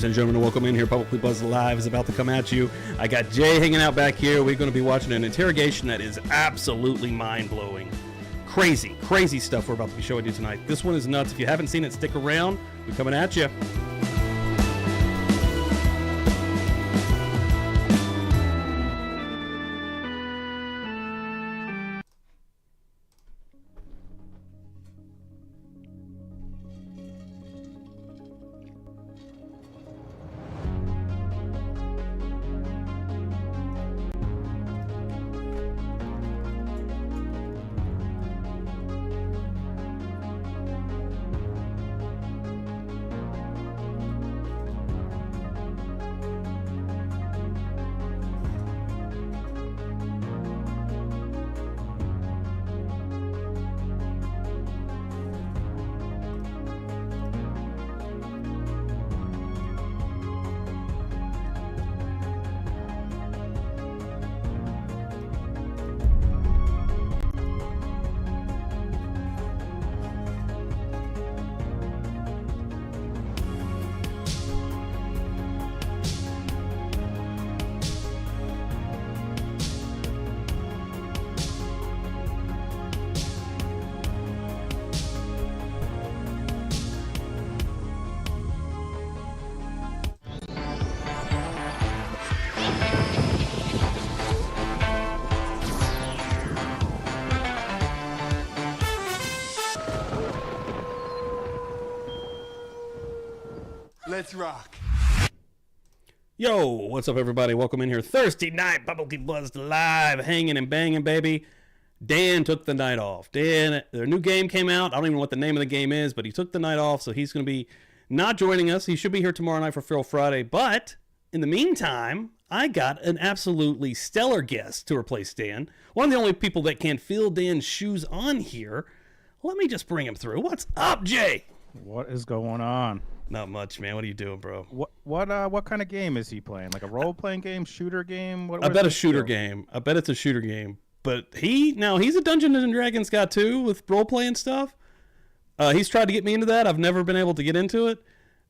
Ladies and gentlemen, welcome in here. Publicly Buzzed Live is about to come at you. I got Jay hanging out back here. We're going to be watching an interrogation that is absolutely mind-blowing. Crazy, crazy stuff we're about to be showing you tonight. This one is nuts. If you haven't seen it, stick around. We're coming at you. Let's rock. Yo, what's up, everybody? Welcome in here. Thursday night, Publicly Buzzed Live, hanging and banging, baby. Dan took the night off. Dan, their new game came out. I don't even know what the name of the game is, but he took the night off, so he's going to be not joining us. He should be here tomorrow night for Feral Friday, but in the meantime, I got an absolutely stellar guest to replace Dan. One of the only people that can fill Dan's shoes on here. Let me just bring him through. What's up, Jay? What is going on? Not much, man. What are you doing, bro? What kind of game is he playing? Like a role-playing game, shooter game? I bet a shooter game. I bet it's a shooter game. But he's a Dungeons and Dragons guy too, with role-playing stuff. He's tried to get me into that. I've never been able to get into it.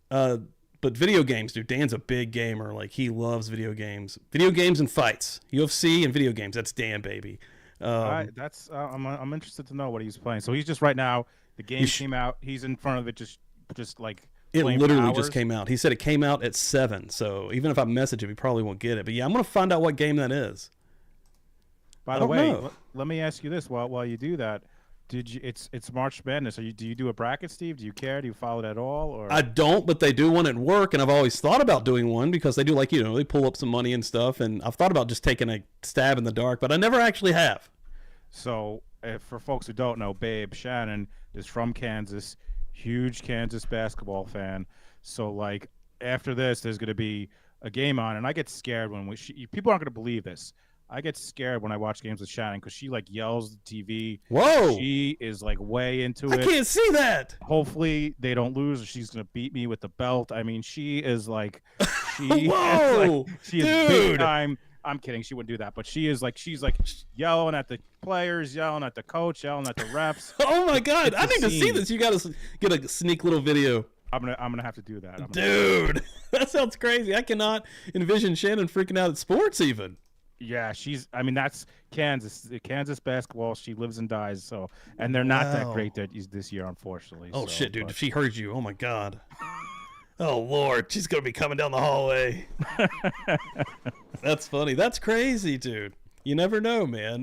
But video games, dude. Dan's a big gamer. Like, he loves video games. Video games and fights. UFC and video games. That's Dan, baby. I'm interested to know what he's playing. So he's just right now. The game came out. He's in front of it, just like. It literally just came out. He said it came out at 7. So even if I message him, he probably won't get it. But yeah, I'm gonna find out what game that is. By the way, let me ask you this: while you do that, it's March Madness. Do you do a bracket, Steve? Do you care? Do you follow it at all? Or I don't, but they do one at work, and I've always thought about doing one because they do, like, they pull up some money and stuff, and I've thought about just taking a stab in the dark, but I never actually have. So, for folks who don't know, Babe Shannon is from Kansas. Huge Kansas basketball fan. So, like, after this, there's going to be a game on, and I get scared when people aren't going to believe this. I get scared when I watch games with Shannon because she, like, yells at the TV. Whoa! She is, like, way into it. I can't see that. Hopefully they don't lose or she's going to beat me with the belt. I mean, she is, like, whoa! She is big time. I'm kidding. She wouldn't do that. But she's like yelling at the players, yelling at the coach, yelling at the refs. Oh, my God. I need to see this. You got to get a sneak little video. I'm gonna have to do that. Dude, that sounds crazy. I cannot envision Shannon freaking out at sports even. Yeah, that's Kansas basketball. She lives and dies. So, and they're not that great this year, unfortunately. Oh, shit, dude. If she heard you, oh, my God. Oh, Lord, she's going to be coming down the hallway. That's funny. That's crazy, dude. You never know, man.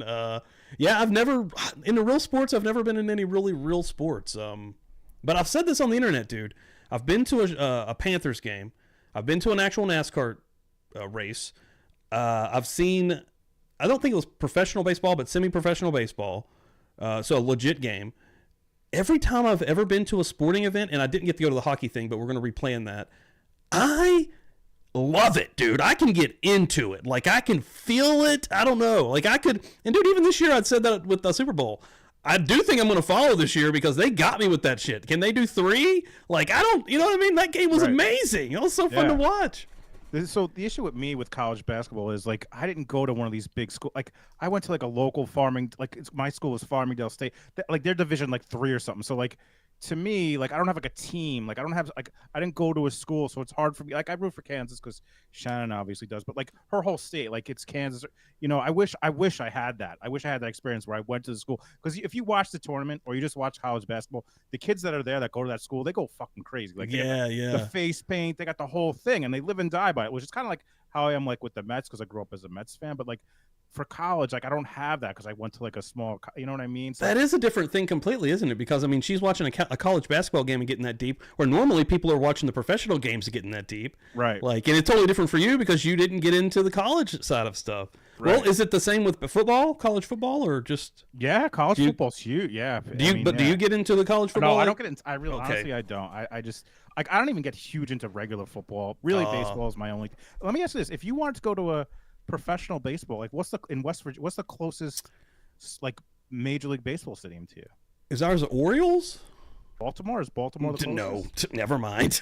Yeah, in the real sports, I've never been in any really real sports. But I've said this on the internet, dude. I've been to a Panthers game. I've been to an actual NASCAR race. I've seen, I don't think it was professional baseball, but semi-professional baseball. So a legit game. Every time I've ever been to a sporting event, and I didn't get to go to the hockey thing, but we're going to replan that, I love it, dude. I can get into it. Like, I can feel it. I don't know. Like, I could, and dude, even this year, I'd said that with the Super Bowl. I do think I'm going to follow this year because they got me with that shit. Can they do 3? Like, I don't, you know what I mean? That game was amazing. It was so fun to watch. So the issue with me with college basketball is, like, I didn't go to one of these big schools. Like, I went to, like, a local my school was Farmingdale State. Like, they're division, like, 3 or something. So, like, to me, like I don't have like a team. Like I don't have like I didn't go to a school, so it's hard for me. Like I root for Kansas because Shannon obviously does, but like her whole state, like it's Kansas. You know, I wish I had that. I wish I had that experience where I went to the school because if you watch the tournament or you just watch college basketball, the kids that are there that go to that school, they go fucking crazy. Like the face paint, they got the whole thing, and they live and die by it, which is kind of like how I am like with the Mets because I grew up as a Mets fan, but like for college, like I don't have that because I went to like a small, you know what I mean? So that is a different thing completely, isn't it? Because I mean, she's watching a college basketball game and getting that deep, where normally people are watching the professional games and getting that deep, right? Like, and it's totally different for you because you didn't get into the college side of stuff. Right. Well, is it the same with football, college football, or just? Yeah, college football's huge. Yeah. Do you? Do you get into the college football? No, I don't get into. I really, honestly, I don't. I just like I don't even get huge into regular football. Really, baseball is my only. Let me ask you this: if you wanted to go to a professional baseball, like what's the closest like major league baseball stadium to you? Is ours the Orioles? Baltimore? Is Baltimore the closest? No, never mind.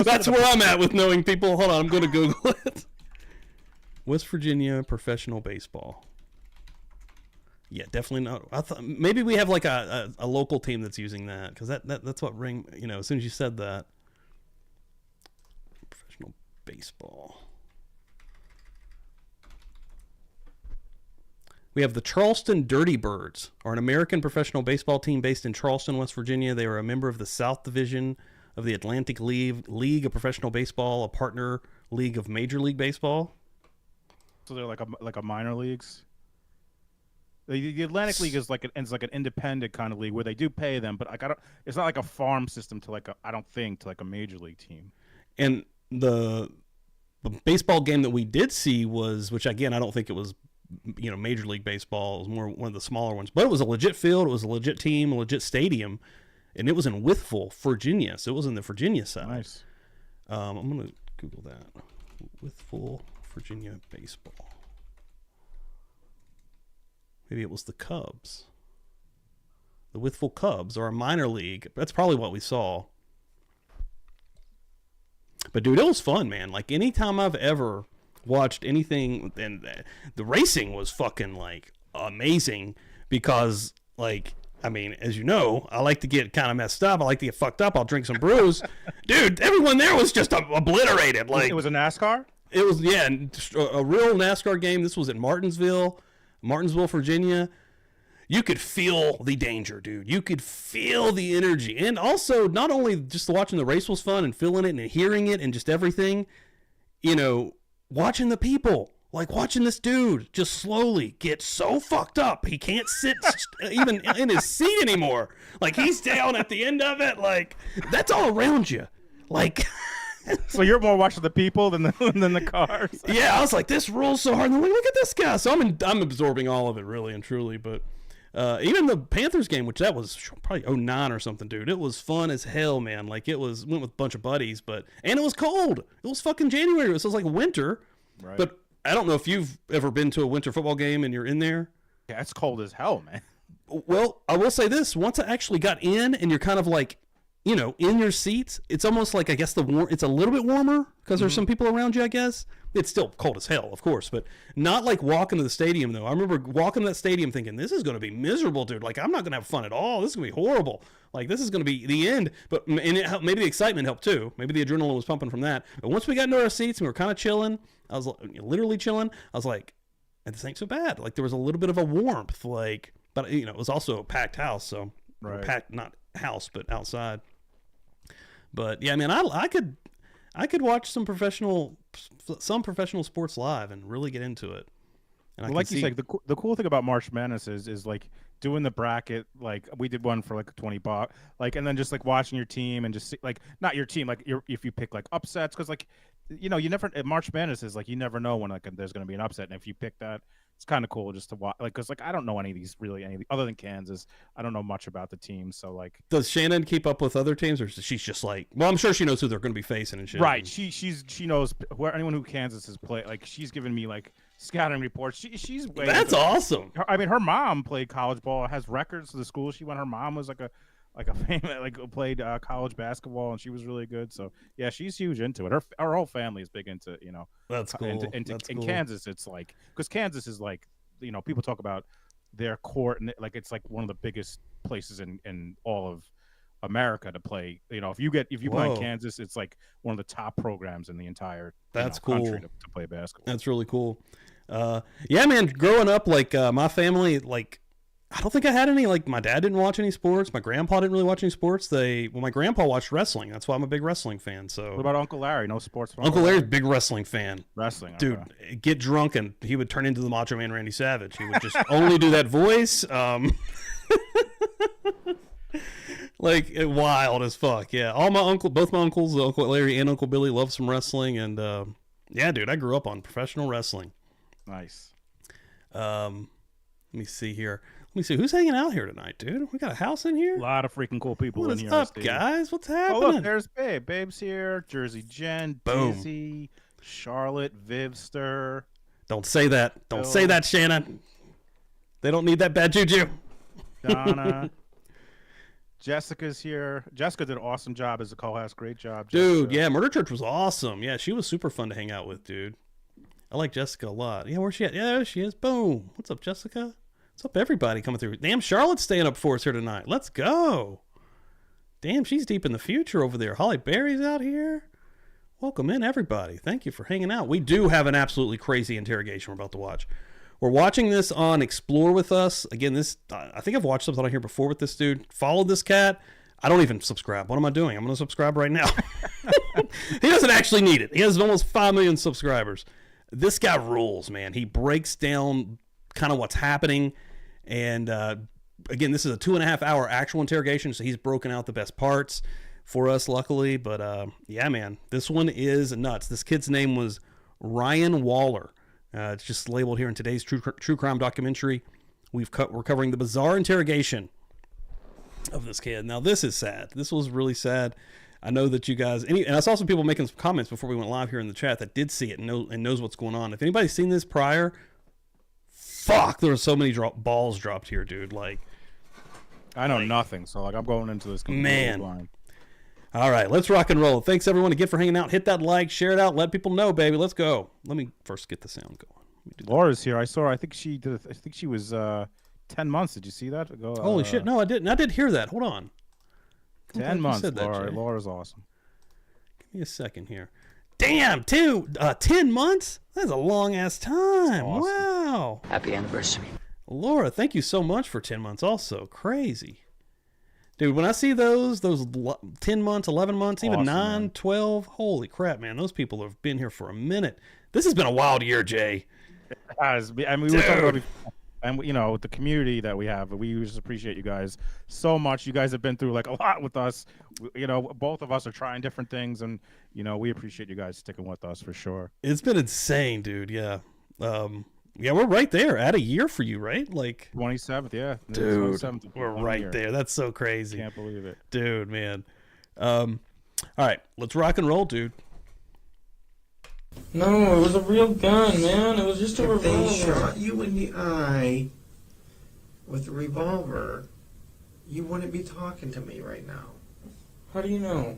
That's where I'm at with knowing people. Hold on, I'm going to Google it. West Virginia professional baseball. Yeah, definitely not. I thought maybe we have like a local team that's using that because that's what ring. You know, as soon as you said that, professional baseball. We have the Charleston Dirty Birds, are an American professional baseball team based in Charleston, West Virginia. They are a member of the South Division of the Atlantic League of Professional Baseball, a partner league of Major League Baseball. So they're like a minor leagues. The Atlantic League is like an independent kind of league where they do pay them, but like it's not like a farm system to like I don't think to like a major league team. And the baseball game that we did see was, which again I don't think it was, you know, Major League Baseball. It was more one of the smaller ones, but it was a legit field. It was a legit team, a legit stadium, and it was in Wytheville, Virginia. So it was in the Virginia side. Nice. I'm gonna Google that. Wytheville, Virginia baseball. Maybe it was the Cubs. The Wytheville Cubs are a minor league. That's probably what we saw. But dude, it was fun, man. Like anytime I've ever watched anything, and the racing was fucking like amazing because like, I mean, as you know, I like to get kind of messed up. I like to get fucked up. I'll drink some brews. Dude, everyone there was just obliterated. Like it was a NASCAR? It was, yeah, a real NASCAR game. This was at Martinsville, Virginia. You could feel the danger, dude. You could feel the energy. And also, not only just watching the race was fun and feeling it and hearing it and just everything, you know, watching the people, like watching this dude just slowly get so fucked up he can't sit even in his seat anymore. Like he's down at the end of it. Like that's all around you. Like, so you're more watching the people than the cars. Yeah, I was like, this rules so hard. And look at this guy. So I'm absorbing all of it, really and truly. But even the Panthers game, which that was probably 2009 or something, dude. It was fun as hell, man. Like went with a bunch of buddies, and it was cold. It was fucking January, so it was like winter. Right. But I don't know if you've ever been to a winter football game and you're in there. Yeah, it's cold as hell, man. Well, I will say this: once I actually got in, and you're kind of like, you know, in your seats, it's almost like, I guess it's a little bit warmer because there's some people around you, I guess. It's still cold as hell, of course, but not like walking to the stadium, though. I remember walking to that stadium thinking, this is going to be miserable, dude. Like, I'm not going to have fun at all. This is going to be horrible. Like, this is going to be the end. But maybe the excitement helped, too. Maybe the adrenaline was pumping from that. But once we got into our seats and we were kind of chilling, I was literally chilling. I was like, this ain't so bad. Like, there was a little bit of a warmth. Like, but, you know, it was also a packed house, so right. Packed, not house, but outside. But yeah, I mean, I could watch some professional sports live and really get into it. And well, like you said, the cool thing about March Madness is like doing the bracket. Like we did one for like $20, like, and then just like watching your team and just see, like not your team, like if you pick like upsets, because like, you know, you never March Madness is like you never know when like there's going to be an upset, and if you pick that, it's kind of cool just to watch. Like, because like I don't know any of these other than Kansas. I don't know much about the team, so like. Does Shannon keep up with other teams, or she's just like? Well, I'm sure she knows who they're going to be facing and shit. Right. She knows anyone who Kansas has played. Like she's given me like scouting reports. She's way. That's awesome. I mean, her mom played college ball. Has records to the school she went. Her mom was like a famous, like played college basketball, and she was really good. So yeah, she's huge into it. Her whole family is big into, you know. That's cool. In Kansas, it's like, because Kansas is like, you know, people talk about their court, and like it's like one of the biggest places in all of America to play. If you play in Whoa. Kansas, it's like one of the top programs in the entire That's country cool. to play basketball. That's really cool. Yeah, man. Growing up, like my family, like I don't think I had any. Like my dad didn't watch any sports. My grandpa didn't really watch any sports. My grandpa watched wrestling. That's why I'm a big wrestling fan. So What about Uncle Larry? No sports. For Uncle Larry's a big wrestling fan. Wrestling, Dude, okay. get drunk and he would turn into the Macho Man Randy Savage. He would just only do that voice. Like wild as fuck. Yeah, both my uncles, Uncle Larry and Uncle Billy, love some wrestling, and yeah, dude, I grew up on professional wrestling. Nice. Let me see here. Let me see who's hanging out here tonight, dude. We got a house in here. A lot of freaking cool people What in is here. up, guys? What's happening? Oh, look, there's Babe. Babe's here. Jersey Jen, Boom. Dizzy, Charlotte, Vivster. Don't say that. Don't Bill. say that, Shannon. They don't need that bad juju. Donna. Jessica's here. Jessica did an awesome job as a co-host. Great job, Dude, Jessica. yeah, Murder Church was awesome. Yeah, she was super fun to hang out with, dude. I like Jessica a lot. Yeah, where's she at? Yeah, there she is. Boom. What's up, Jessica? What's up, everybody coming through? Damn, Charlotte's staying up for us here tonight. Let's go. Damn, she's deep in the future over there. Holly Berry's out here. Welcome in, everybody. Thank you for hanging out. We do have an absolutely crazy interrogation we're about to watch. We're watching this on Explore With Us. Again, I think I've watched something on here before with this dude. Followed this cat. I don't even subscribe. What am I doing? I'm going to subscribe right now. He doesn't actually need it. He has almost 5 million subscribers. This guy rules, man. He breaks down kind of what's happening. And again, this is a 2.5 hour actual interrogation, so he's broken out the best parts for us, luckily. But yeah, man, this one is nuts. This kid's name was Ryan Waller. It's just labeled here in today's true crime documentary. We're covering the bizarre interrogation of this kid. Now, this is sad. This was really sad. I know that you guys, and I saw some people making some comments before we went live here in the chat that did see it and knows what's going on. If anybody's seen this prior, fuck, there were so many balls dropped here, dude. Like, I know nothing, so I'm going into this completely blind. All right, let's rock and roll. Thanks everyone again for hanging out. Hit that like, share it out, let people know, baby. Let's go. Let me first get the sound going. Laura's here. I saw her. I think she was 10 months. Did you see that? Holy shit! No, I didn't. I did hear that. Hold on. 10 months, Laura. Laura's awesome. Give me a second here. Damn, 10 months? That's a long ass time. Awesome. Wow. Happy anniversary. Laura, thank you so much for 10 months also. Crazy. Dude, when I see those 10 months, 11 months, even awesome, 9, man. 12, holy crap, man. Those people have been here for a minute. This has been a wild year, Jay. I mean, we were talking about before, and with the community that we have, we just appreciate you guys so much. You guys have been through like a lot with us. Both of us are trying different things, and we appreciate you guys sticking with us for sure. It's been insane, dude. Yeah. Yeah, we're right there at a year for you, right? Like 27th, yeah. Dude, 27th, we're right year. there. That's so crazy. Can't believe it. Dude, man. All right, let's rock and roll, dude. No, it was a real gun, man. It was just a If they revolver. shot you in the eye with a revolver, you wouldn't be talking to me right now. How do you know?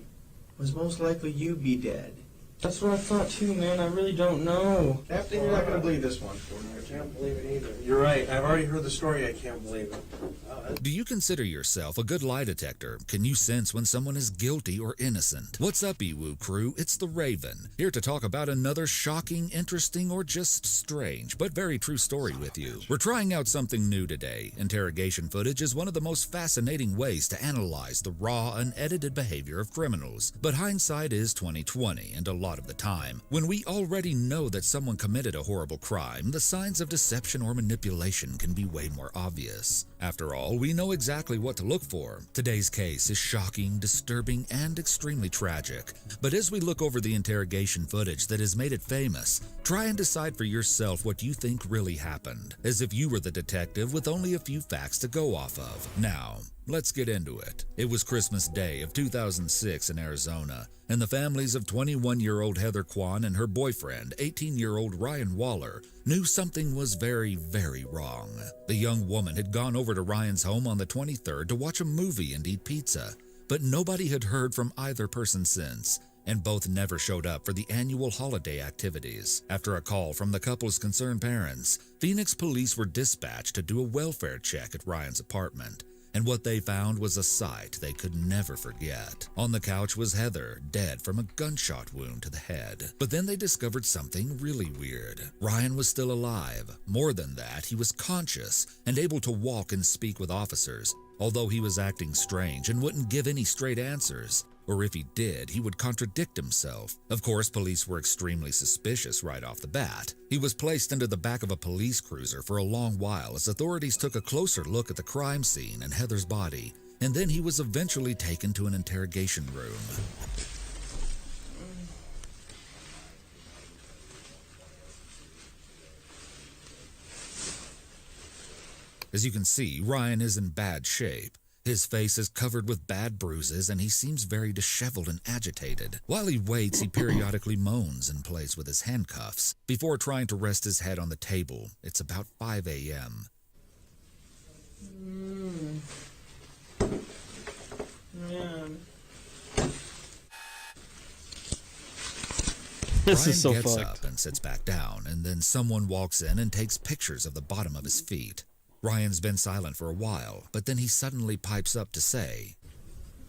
It was most likely you'd be dead. That's what I thought too, man. I really don't know. Captain, you're not going to believe this one. I can't believe it either. You're right. I've already heard the story. I can't believe it. Do you consider yourself a good lie detector? Can you sense when someone is guilty or innocent? What's up, EWOO crew? It's the Raven, here to talk about another shocking, interesting, or just strange, but very true story with you. We're trying out something new today. Interrogation footage is one of the most fascinating ways to analyze the raw, unedited behavior of criminals. But hindsight is 20/20, and a lot of the time, when we already know that someone committed a horrible crime, the signs of deception or manipulation can be way more obvious. After all, we know exactly what to look for. Today's case is shocking, disturbing, and extremely tragic. But as we look over the interrogation footage that has made it famous, try and decide for yourself what you think really happened, as if you were the detective with only a few facts to go off of. Now, let's get into it. It was Christmas Day of 2006 in Arizona, and the families of 21-year-old Heather Kwan and her boyfriend, 18-year-old Ryan Waller, knew something was very, very wrong. The young woman had gone over to Ryan's home on the 23rd to watch a movie and eat pizza, but nobody had heard from either person since, and both never showed up for the annual holiday activities. After a call from the couple's concerned parents, Phoenix police were dispatched to do a welfare check at Ryan's apartment. and what they found was a sight they could never forget. On the couch was Heather, dead from a gunshot wound to the head. But then they discovered something really weird. Ryan was still alive. More than that, he was conscious and able to walk and speak with officers, although he was acting strange and wouldn't give any straight answers. Or if he did, he would contradict himself. Of course, police were extremely suspicious right off the bat. He was placed into the back of a police cruiser for a long while as authorities took a closer look at the crime scene and Heather's body, and then he was eventually taken to an interrogation room. As you can see, Ryan is in bad shape. His face is covered with bad bruises and he seems very disheveled and agitated. While he waits, he periodically moans and plays with his handcuffs before trying to rest his head on the table. It's about 5 a.m. Man. This Ryan is so gets fucked. up and sits back down, and then someone walks in and takes pictures of the bottom of his feet. Ryan's been silent for a while, but then he suddenly pipes up to say,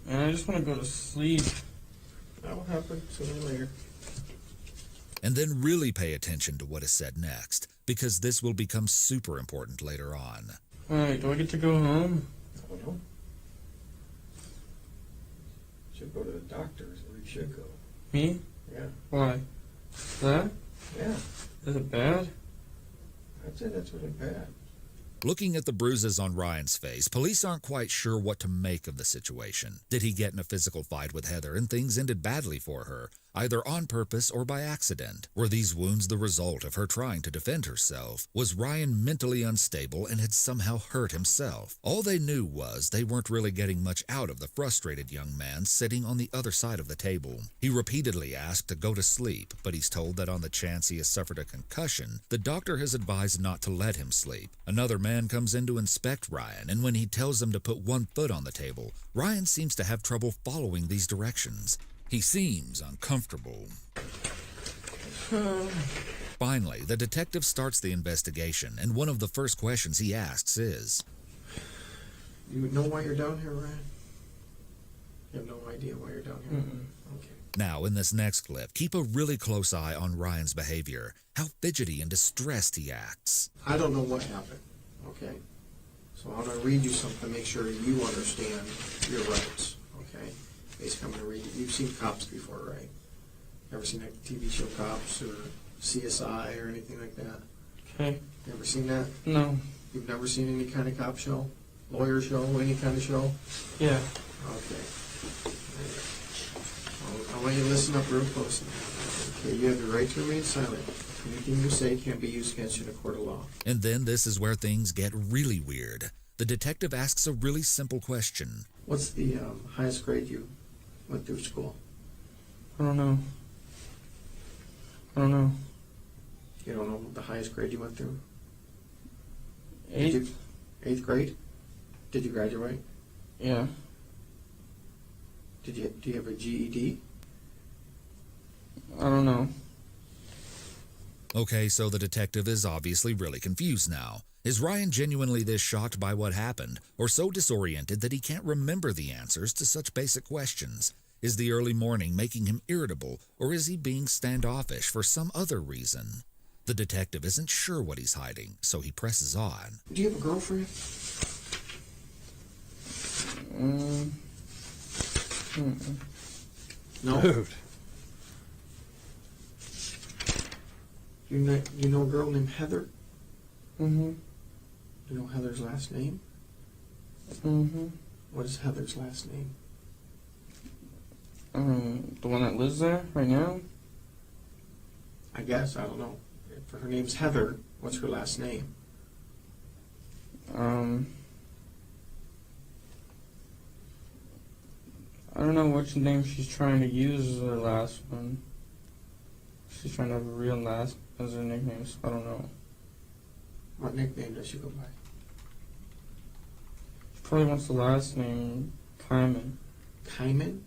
Man, I just want to go to sleep. That'll happen sooner or later. and then really pay attention to what is said next, because this will become super important later on. Alright, do I get to go home? I don't know. Should go to the doctor's, or you should go. Me? Yeah. Why? That? Yeah. Is it bad? I'd say that's really bad. Looking at the bruises on Ryan's face, police aren't quite sure what to make of the situation. Did he get in a physical fight with Heather and things ended badly for her, either on purpose or by accident? Were these wounds the result of her trying to defend herself? Was Ryan mentally unstable and had somehow hurt himself? All they knew was they weren't really getting much out of the frustrated young man sitting on the other side of the table. He repeatedly asked to go to sleep, but he's told that on the chance he has suffered a concussion, the doctor has advised not to let him sleep. Another man comes in to inspect Ryan, and when he tells him to put one foot on the table, Ryan seems to have trouble following these directions. He seems uncomfortable. Finally, the detective starts the investigation, and one of the first questions he asks is, You know why you're down here, Ryan? You have no idea why you're down here? Okay. Now, in this next clip, keep a really close eye on Ryan's behavior, how fidgety and distressed he acts. I don't know what happened, okay? So I'm going to read you something to make sure you understand your rights, okay? Basically, I'm going to read you. You've seen Cops before, right? Ever seen that TV show Cops or CSI or anything like that? Okay. You ever seen that? No. You've never seen any kind of cop show? Lawyer show? Any kind of show? Yeah. Okay. I want you to listen up real close now. Okay, you have the right to remain silent. Anything you say can't be used against you in a court of law. And then this is where things get really weird. The detective asks a really simple question. What's the highest grade you went through school? I don't know. I don't know. You don't know the highest grade you went through? Eighth? Eighth grade? Did you graduate? Yeah. Do you have a GED? I don't know. Okay, so the detective is obviously really confused now. Is Ryan genuinely this shocked by what happened, or so disoriented that he can't remember the answers to such basic questions? Is the early morning making him irritable, or is he being standoffish for some other reason? The detective isn't sure what he's hiding, so he presses on. Do you have a girlfriend? No? Dude. You know a girl named Heather? Mm-hmm. You know Heather's last name? Mm-hmm. What is Heather's last name? The one that lives there right now? I guess, I don't know. If her name's Heather, what's her last name? I don't know which name she's trying to use as her last one. She's trying to have a real last as her nickname, so I don't know. What nickname does she go by? She probably wants the last name Kyman. Kyman?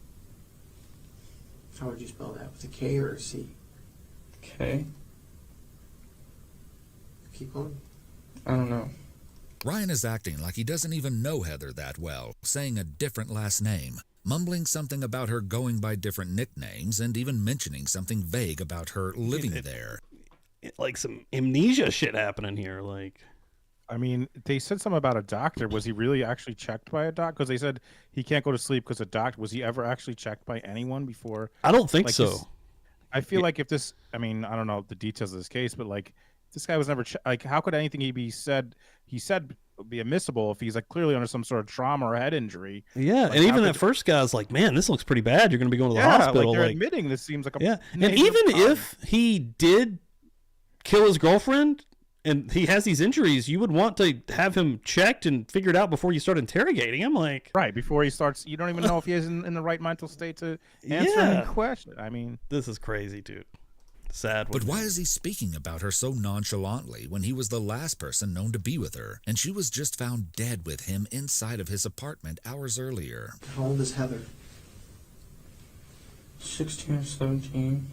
How would you spell that? With a K or a C? K? Keep going. I don't know. Ryan is acting like he doesn't even know Heather that well, saying a different last name, mumbling something about her going by different nicknames, and even mentioning something vague about her living there. Like some amnesia shit happening here. Like, I mean, they said something about a doctor. Was he really actually checked by a doctor? Because they said he can't go to sleep because a doctor. Was he ever actually checked by anyone before? I don't think Like, so. I feel like if this, I mean, I don't know the details of this case, but like this guy was never like, how could anything he said be admissible if he's like clearly under some sort of trauma or head injury? Yeah, Like, and how even could- that first guy's like, man, this looks pretty bad. You're going to be going to the yeah, hospital. like they're Like, admitting this seems like a yeah, and major even crime. if he did kill his girlfriend and he has these injuries, you would want to have him checked and figured out before you start interrogating him. Like, right before he starts, you don't even know if he is in the right mental state to answer Yeah. any question. I mean, this is crazy, dude. Sad. But why is he speaking about her so nonchalantly when he was the last person known to be with her, and she was just found dead with him inside of his apartment hours earlier? How old is Heather? 16 or 17.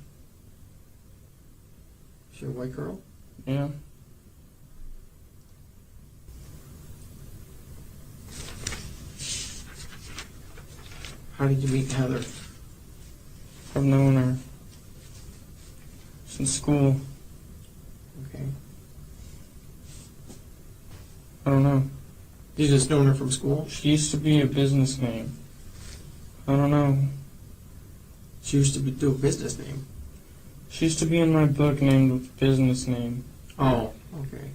Is she a white girl? Yeah. How did you meet Heather? I've known her since school. Okay. I don't know. You just known her from school? She used to be a business name. I don't know. She used to do a business name. She used to be in my book named with business name. Oh, okay.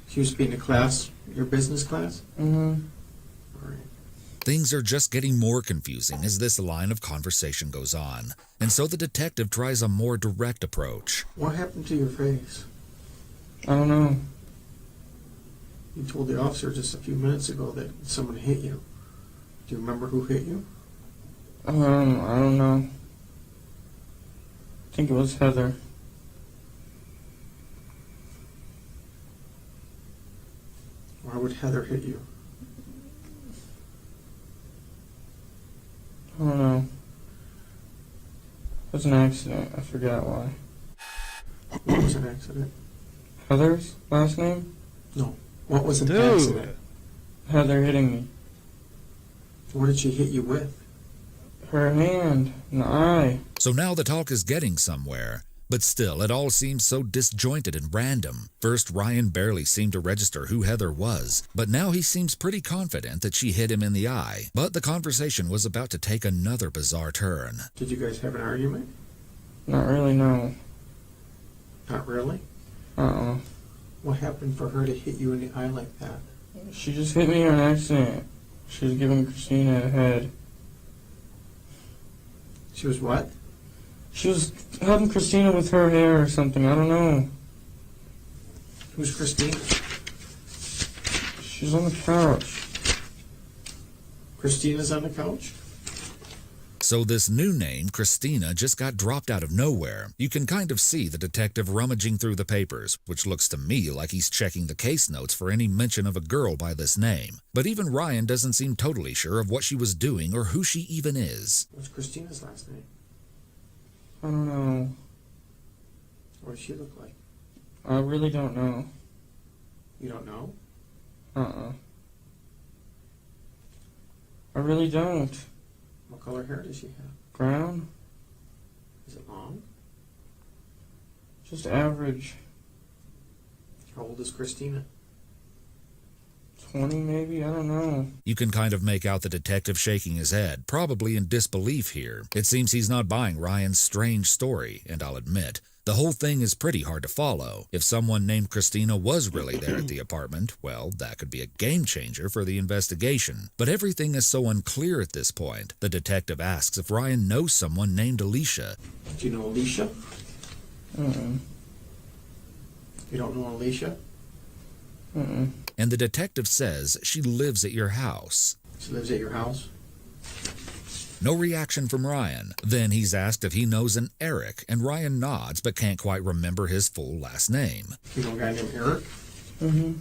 She used to be in the class, your business class? Mm-hmm. All right. Things are just getting more confusing as this line of conversation goes on, and so the detective tries a more direct approach. What happened to your face? I don't know. You told the officer just a few minutes ago that someone hit you. Do you remember who hit you? I don't know. I think it was Heather. Why would Heather hit you? I don't know. It was an accident. I forgot why. What was an accident? Heather's last name? No. What was an Dude. accident? Heather hitting me. What did she hit you with? Her hand and the eye. So now the talk is getting somewhere, but still it all seems so disjointed and random. First, Ryan barely seemed to register who Heather was, but now he seems pretty confident that she hit him in the eye. But the conversation was about to take another bizarre turn. Did you guys have an argument? Not really, no. Not really. Uh-uh. What happened for her to hit you in the eye like that? She just hit me on accident. She was giving Christina a head. She was what? She was helping Christina with her hair or something. I don't know. Who's Christine? She's on the couch. Christina's on the couch? So this new name, Christina, just got dropped out of nowhere. You can kind of see the detective rummaging through the papers, which looks to me like he's checking the case notes for any mention of a girl by this name. But even Ryan doesn't seem totally sure of what she was doing or who she even is. What's Christina's last name? I don't know. What does she look like? I really don't know. You don't know? Uh-uh. I really don't. What color hair does she have? Brown? Is it long? Just average. How old is Christina? 20 maybe? I don't know. You can kind of make out the detective shaking his head, probably in disbelief here. It seems he's not buying Ryan's strange story, and I'll admit, the whole thing is pretty hard to follow. If someone named Christina was really there at the apartment, well, that could be a game changer for the investigation. But everything is so unclear at this point. The detective asks if Ryan knows someone named Alicia. Do you know Alicia? Mm-mm. You don't know Alicia? Mm-mm. And the detective says she lives at your house. She lives at your house? No reaction from Ryan. Then he's asked if he knows an Eric, and Ryan nods but can't quite remember his full last name. You know a guy named Eric? Mm-hmm.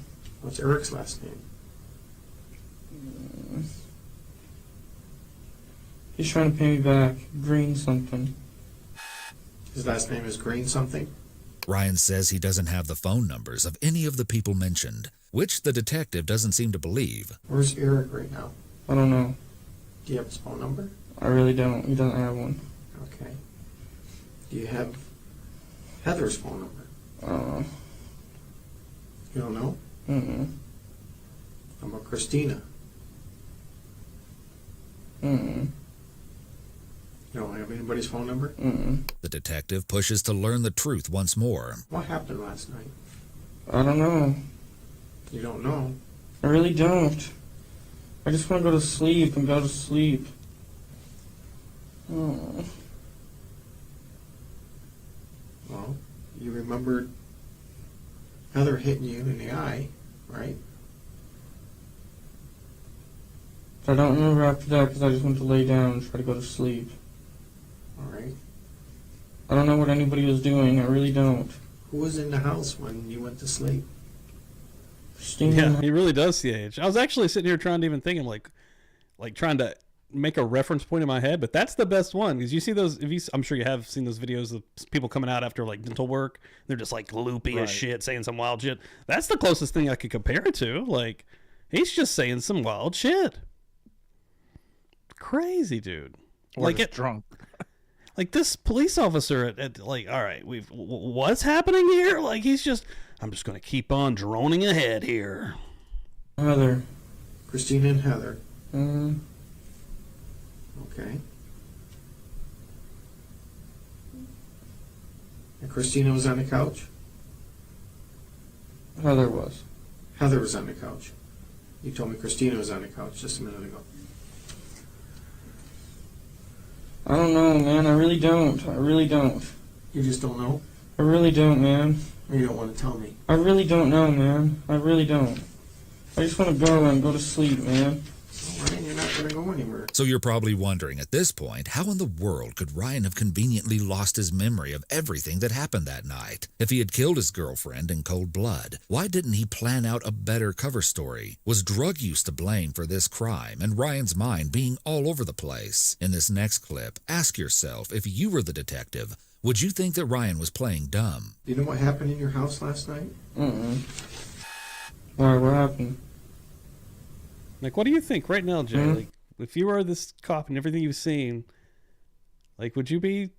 What's Eric's last name? He's trying to pay me back. Green something. His last name is Green something? Ryan says he doesn't have the phone numbers of any of the people mentioned, which the detective doesn't seem to believe. Where's Eric right now? I don't know. Do you have his phone number? I really don't. He doesn't have one. Okay. Do you have Heather's phone number? I don't know. You don't know? Mm-mm. How about Christina? Mm-mm. You don't have anybody's phone number? Mm-mm. The detective pushes to learn the truth once more. What happened last night? I don't know. You don't know? I really don't. I just want to go to sleep and go to sleep. Oh. Well, you remembered Heather hitting you in the eye, right? I don't remember after that because I just went to lay down and try to go to sleep. All right. I don't know what anybody was doing. I really don't. Who was in the house when you went to sleep? Christina. Yeah, he really does see age. I was actually sitting here trying to even think, I'm like trying to make a reference point in my head, but that's the best one because you see those. I'm sure you have seen those videos of people coming out after like dental work. They're just like loopy as shit, saying some wild shit. That's the closest thing I could compare it to. Like he's just saying some wild shit. Crazy dude. Or like just drunk. Like this police officer at like, all right, what's happening here? Like he's just, I'm just gonna keep on droning ahead here. Heather. Christina and Heather. Mm-hmm. Okay. And Christina was on the couch? Heather was. Heather was on the couch. You told me Christina was on the couch just a minute ago. I don't know, man. I really don't. I really don't. You just don't know? I really don't, man. Or you don't want to tell me? I really don't know, man. I really don't. I just want to go and go to sleep, man. All right, you're not going to go anywhere. So you're probably wondering at this point, how in the world could Ryan have conveniently lost his memory of everything that happened that night? If he had killed his girlfriend in cold blood, why didn't he plan out a better cover story? Was drug use to blame for this crime and Ryan's mind being all over the place? In this next clip, ask yourself, if you were the detective, would you think that Ryan was playing dumb? Do you know what happened in your house last night? Mm-mm. Why? What happened? Like, what do you think right now, Jay? Like, if you were this cop and everything you've seen, like, would you be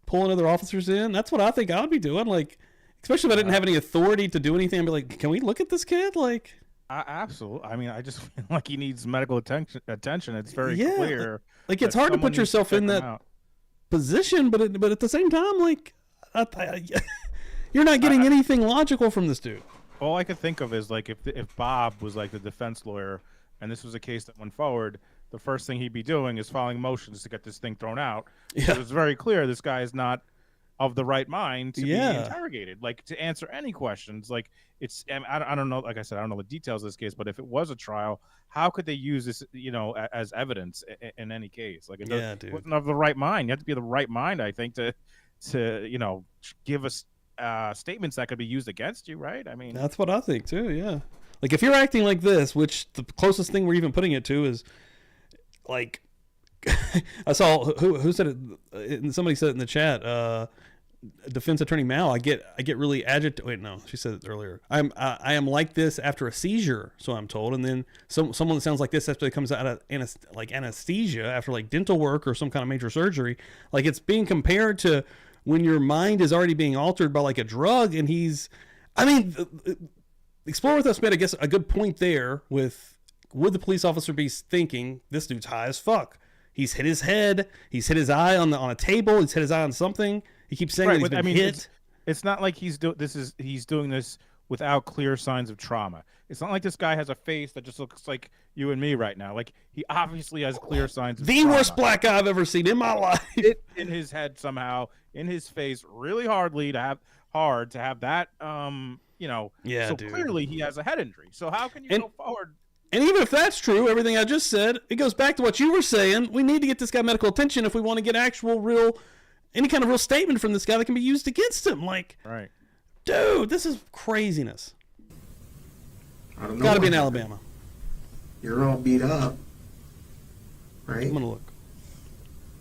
pulling other officers in? That's what I think I would be doing. Like, especially if I didn't have any authority to do anything. I'd be like, can we look at this kid? Like, Absolutely. I mean, I just feel like he needs medical attention. It's very clear. Like, it's hard to put yourself in that position, but at the same time, like, you're not getting anything logical from this dude. All I could think of is like if Bob was like the defense lawyer and this was a case that went forward, the first thing he'd be doing is filing motions to get this thing thrown out. Yeah. It's very clear this guy is not of the right mind to be Yeah. interrogated, like to answer any questions. Like it's, I don't know, like I said, I don't know the details of this case, but if it was a trial, how could they use this, as evidence in any case? Like it wasn't of the right mind. You have to be of the right mind, I think, to give us statements that could be used against you, right? I mean, that's what I think too. Yeah, like if you're acting like this, which the closest thing we're even putting it to is like I saw who said it. Somebody said it in the chat. Defense attorney Mal. I get really agitated. Wait, no, she said it earlier. I am like this after a seizure, so I'm told. And then someone that sounds like this after it comes out of anesthesia after like dental work or some kind of major surgery. Like it's being compared to when your mind is already being altered by like a drug. And Explore With Us made, I guess, a good point there with, would the police officer be thinking this dude's high as fuck? He's hit his head. He's hit his eye on a table. He's hit his eye on something. He keeps saying that he's been hit. It's not like he's doing this without clear signs of trauma. It's not like this guy has a face that just looks like you and me right now. Like he obviously has clear signs of trauma. Worst black guy I've ever seen in my life. In his head somehow, in his face, really hard to have that. Yeah, so dude. Clearly he has a head injury. So how can you go forward? And even if that's true, everything I just said, it goes back to what you were saying. We need to get this guy medical attention if we want to get any kind of real statement from this guy that can be used against him. Like, right, dude, this is craziness. I don't know. Got to be in Alabama. You're all beat up, right? I'm gonna look.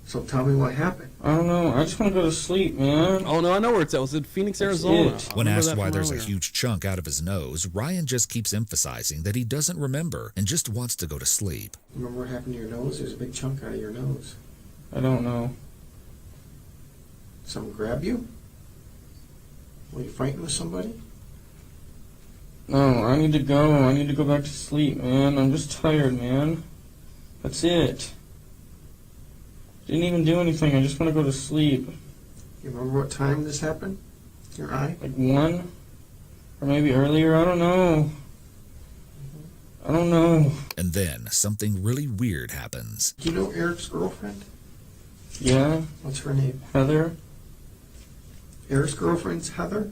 So tell me what happened. I don't know. I just want to go to sleep, man. Oh, no, I know where it's at. It was in Phoenix, That's Arizona. it. I When remember asked that why from there's a earlier. huge chunk out of his nose, Ryan just keeps emphasizing that he doesn't remember and just wants to go to sleep. Remember what happened to your nose? There's a big chunk out of your nose. I don't know. Someone grab you? Were you fighting with somebody? No, I need to go. I need to go back to sleep, man. I'm just tired, man. That's it. Didn't even do anything. I just want to go to sleep. You remember what time this happened? Your eye? Like 1? Or maybe earlier? I don't know. I don't know. And then something really weird happens. Do you know Eric's girlfriend? Yeah? What's her name? Heather? Eric's girlfriend's Heather?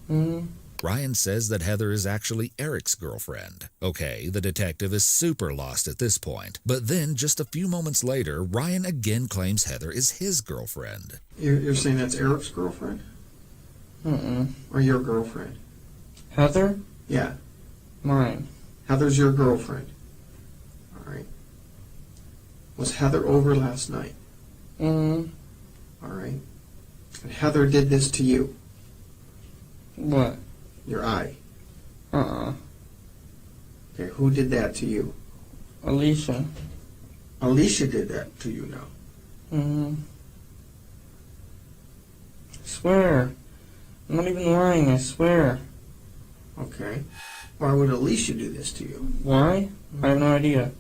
Hmm? Ryan says that Heather is actually Eric's girlfriend. Okay, the detective is super lost at this point. But then, just a few moments later, Ryan again claims Heather is his girlfriend. You're saying that's Eric's girlfriend? Mm-mm. Or your girlfriend? Heather? Yeah. Mine. Heather's your girlfriend. All right. Was Heather over last night? Mm-hmm. All right. And Heather did this to you. What? Your eye. Uh-uh. Okay, who did that to you? Alicia. Alicia did that to you now. Mm-hmm. I swear. I'm not even lying, I swear. Okay. Why would Alicia do this to you? Why? I have no idea.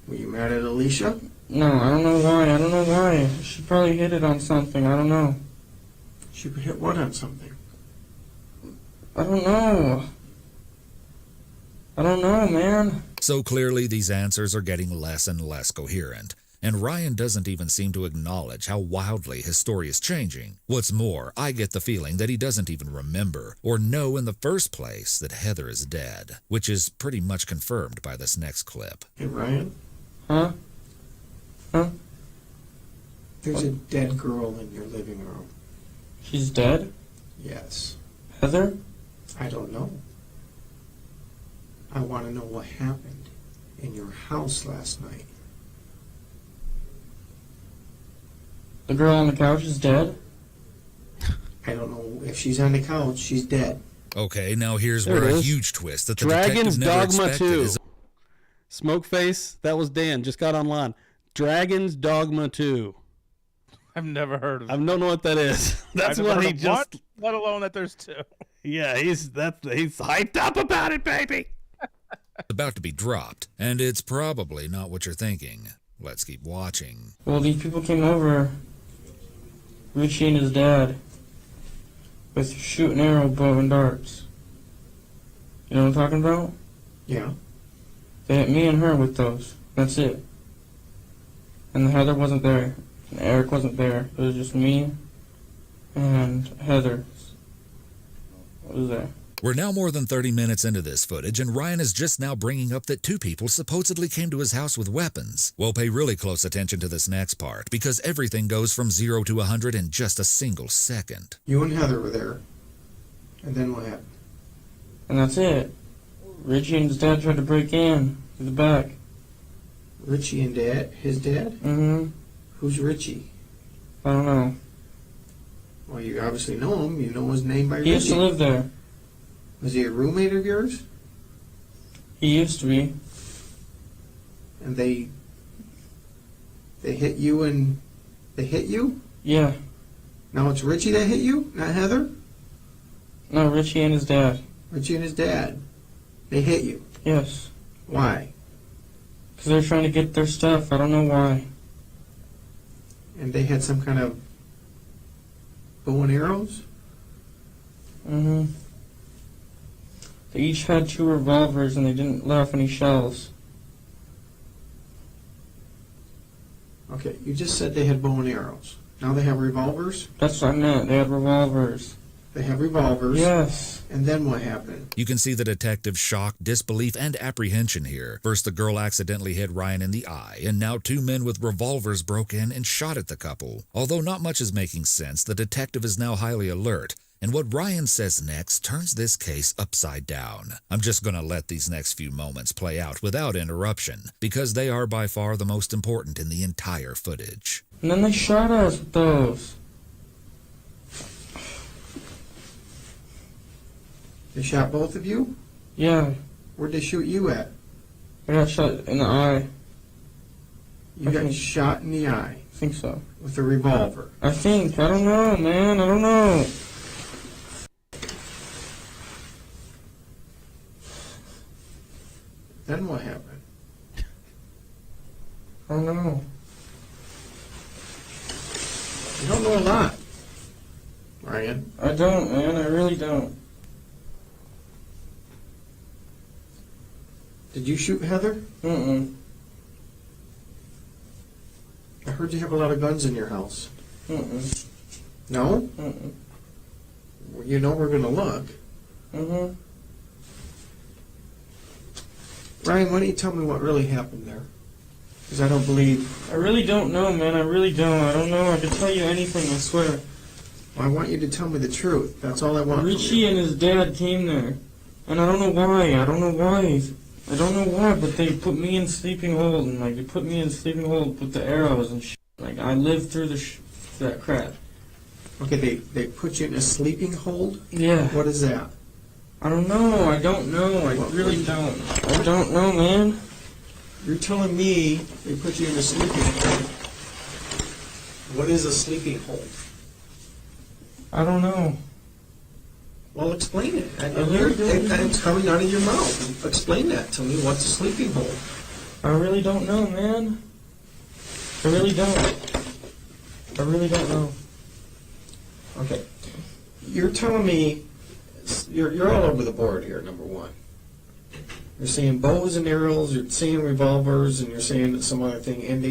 Were you mad at Alicia? No, I don't know why. I don't know why. She probably hit it on something. I don't know. She would hit what on something? I don't know. I don't know, man. So clearly these answers are getting less and less coherent. And Ryan doesn't even seem to acknowledge how wildly his story is changing. What's more, I get the feeling that he doesn't even remember or know in the first place that Heather is dead, which is pretty much confirmed by this next clip. Hey, Ryan? Huh? Huh? There's a dead girl in your living room. She's dead? Yes. Heather? I don't know. I want to know what happened in your house last night. The girl on the couch is dead? I don't know if she's on the couch. She's dead. Okay, now here's There where it a is. huge twist that the Dragon's detective never Dogma expected 2. is Smokeface, that was Dan. Just got online. Dragon's Dogma 2. I've never heard of I don't know what that is. That's I've never what he heard of just. what? Let alone that there's two. Yeah, he's hyped up about it, baby. about to be dropped, and it's probably not what you're thinking. Let's keep watching. Well, these people came over. Richie and his dad. With shoot and arrow, bow and darts. You know what I'm talking about? Yeah. They hit me and her with those. That's it. And Heather wasn't there. And Eric wasn't there. It was just me and Heather. Was there. We're now more than 30 minutes into this footage, and Ryan is just now bringing up that two people supposedly came to his house with weapons. We'll pay really close attention to this next part, because everything goes from 0 to 100 in just a single second. You and Heather were there. And then what happened? And that's it. Richie and his dad tried to break in through the back. Richie and Dad? His dad? Mm-hmm. Who's Richie? I don't know. Well, you obviously know him. You know his name by He Richie. used to live there. Was he a roommate of yours? He used to be. And they hit you and they hit you? Yeah. Now it's Richie that hit you, not Heather? No, Richie and his dad. Richie and his dad. They hit you. Yes. Why? Because they're trying to get their stuff. I don't know why. And they had some kind of bow and arrows? Mm-hmm. They each had 2 revolvers and they didn't let off any shells. Okay, you just said they had bow and arrows. Now they have revolvers? That's what I meant. They had revolvers. They have revolvers. Yes. And then what happened? You can see the detective's shock, disbelief, and apprehension here. First, the girl accidentally hit Ryan in the eye, and now 2 men with revolvers broke in and shot at the couple. Although not much is making sense, the detective is now highly alert, And what Ryan says next turns this case upside down. I'm just going to let these next few moments play out without interruption, because they are by far the most important in the entire footage. And then they shot us with those. They shot both of you? Yeah, Where'd they shoot you at? I got shot in the eye. You got shot in the eye I think so. with a revolver. I think. I don't know, man. I don't know. Then what happened? I don't know. You don't know a lot, Ryan. I don't, man. I really don't. Did you shoot Heather? Mm-mm. I heard you have a lot of guns in your house. Mm-mm. No? Mm-mm. Well, you know we're gonna look. Mm-hmm. Ryan, why don't you tell me what really happened there? Because I don't believe. I really don't know, man. I really don't. I don't know. I could tell you anything, I swear. Well, I want you to tell me the truth. That's all I want. Richie and his dad came there. And I don't know why. I don't know why. I don't know why, but they put me in sleeping hold. And, like, they put me in sleeping hold with the arrows and shit. Like, I lived through that crap. Okay, they put you in a sleeping hold? Yeah. What is that? I don't know. I don't know. I really don't. I don't know, man. You're telling me they put you in a sleeping hold. What is a sleeping hold? I don't know. Well, explain it. I really don't know. It's coming out of your mouth. Explain that to me. What's a sleeping hold? I really don't know, man. I really don't. I really don't know. Okay. You're telling me you're all over the board here, number one. You're saying bows and arrows, you're saying revolvers, and you're saying some other thing, and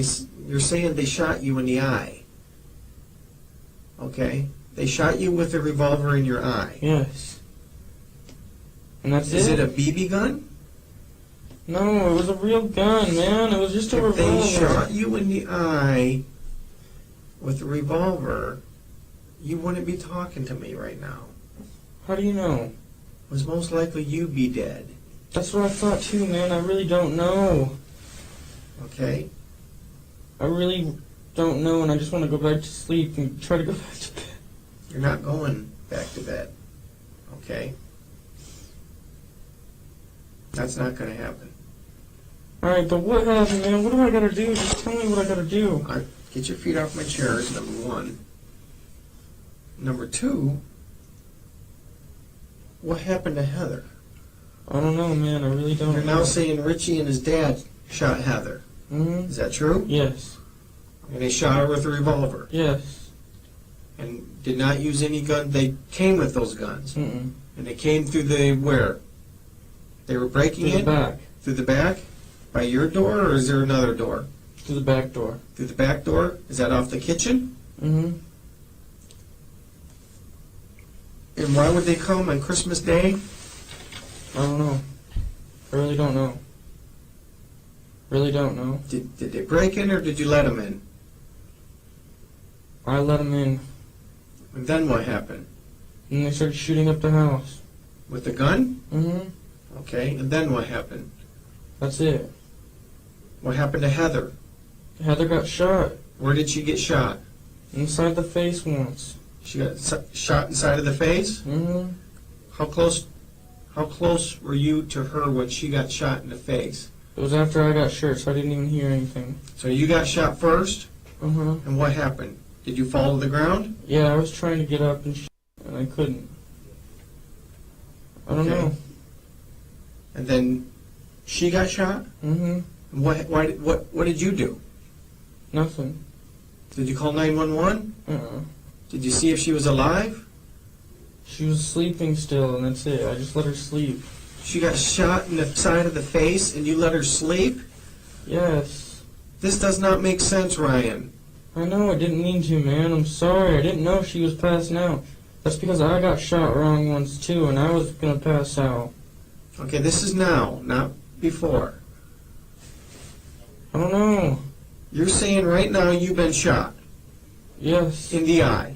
you're saying they shot you in the eye. Okay? They shot you with a revolver in your eye. Yes. And that's Is it it? a BB gun? No, it was a real gun, man. It was just a If revolver. they shot you in the eye with a revolver, you wouldn't be talking to me right now. How do you know? It was most likely you be dead. That's what I thought too, man. I really don't know. Okay? I really don't know, and I just want to go back to sleep and try to go back to bed. You're not going back to bed. Okay? That's not going to happen. Alright, but what happened, man? What do I gotta do? Just tell me what I gotta do. Get your feet off my chair is number one. Number two, what happened to Heather? I don't know, man. I really don't You're know. now saying Richie and his dad shot Heather. Mm-hmm. Is that true? Yes. And they shot her with a revolver. Yes. And did not use any gun. They came with those guns. Mm-mm. And they came through the where? They were breaking Through in? the back. Through the back? By your door, or is there another door? Through the back door. Through the back door? Is that off the kitchen? Mm-hmm. And why would they come on Christmas Day? I don't know. I really don't know. Really don't know. Did they break in, or did you let them in? I let them in, And then what happened? and they started shooting up the house. With the gun? Mm-hmm. Okay, and then what happened? That's it. What happened to Heather? Heather got shot Where did she get shot? inside the face once. She got shot inside of the face? Mm-hmm. How close were you to her when she got shot in the face? It was after I got shot, so I didn't even hear anything. So you got shot first, Uh-huh. and what happened? Did you fall to the ground? Yeah, I was trying to get up and and I couldn't. I don't Okay. know. And then she got shot? Mm-hmm. What did you do? Nothing. Did you call 911? Uh-uh. Did you see if she was alive? She was sleeping still, and that's it. I just let her sleep. She got shot in the side of the face, and you let her sleep? Yes. This does not make sense, Ryan. I know, I didn't mean to, man. I'm sorry. I didn't know she was passing out. That's because I got shot wrong once, too, and I was gonna pass out. Okay, this is now, not before. I don't know. You're saying right now you've been shot Yes. in the eye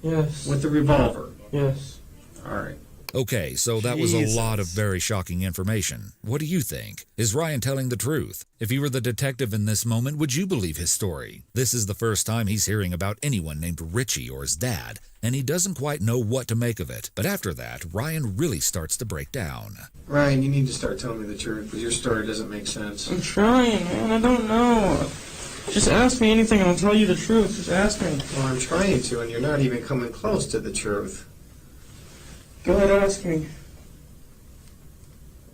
Yes. with a revolver. Yes. All right. Okay, so that was a lot of Jesus. very shocking information. What do you think? Is Ryan telling the truth? If you were the detective in this moment, would you believe his story? This is the first time he's hearing about anyone named Richie or his dad, and he doesn't quite know what to make of it. But after that, Ryan really starts to break down. Ryan, you need to start telling me the truth because your story doesn't make sense. I'm trying, man. I don't know. Just ask me anything and I'll tell you the truth. Just ask me. Well, I'm trying to, and you're not even coming close to the truth. Go ahead, ask me.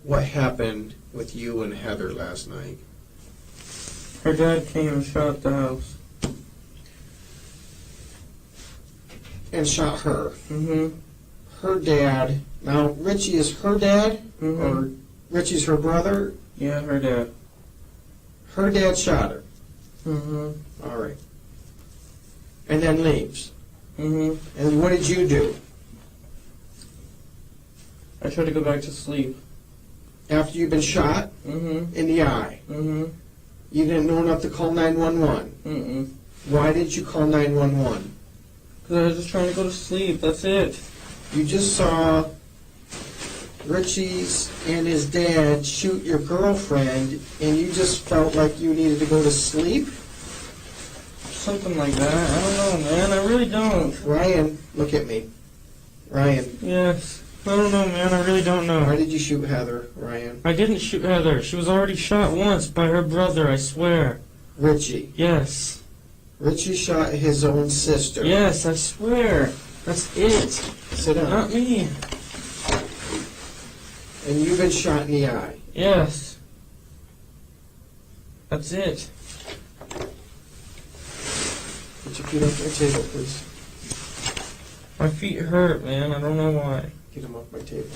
What happened with you and Heather last night? Her dad came and shot the house. And shot her. Mm-hmm. Her dad. Now, Richie is her dad? Mm-hmm. Or Richie's her brother? Yeah, her dad. Her dad shot her. Mm-hmm. All right. And then leaves. Mm-hmm. And what did you do? I tried to go back to sleep. After you've been shot Mm-hmm. in the eye, Mm-hmm. you didn't know enough to call 911. Mm-mm. Why did you call 911? Because I was just trying to go to sleep. That's it. You just saw Richie's and his dad shoot your girlfriend, and you just felt like you needed to go to sleep? Something like that. I don't know, man. I really don't. Ryan, look at me. Ryan, Yes. I don't know, man. I really don't why know. did you shoot Heather, Ryan? I didn't shoot Heather. She was already shot once by her brother, I swear. Richie. Yes. Richie shot his own sister. Yes, I swear. That's it. Sit down. Not me. And you've been shot in the eye. Yes. That's it. Put your feet off my table, please. My feet hurt, man. I don't know why. Get them off my table.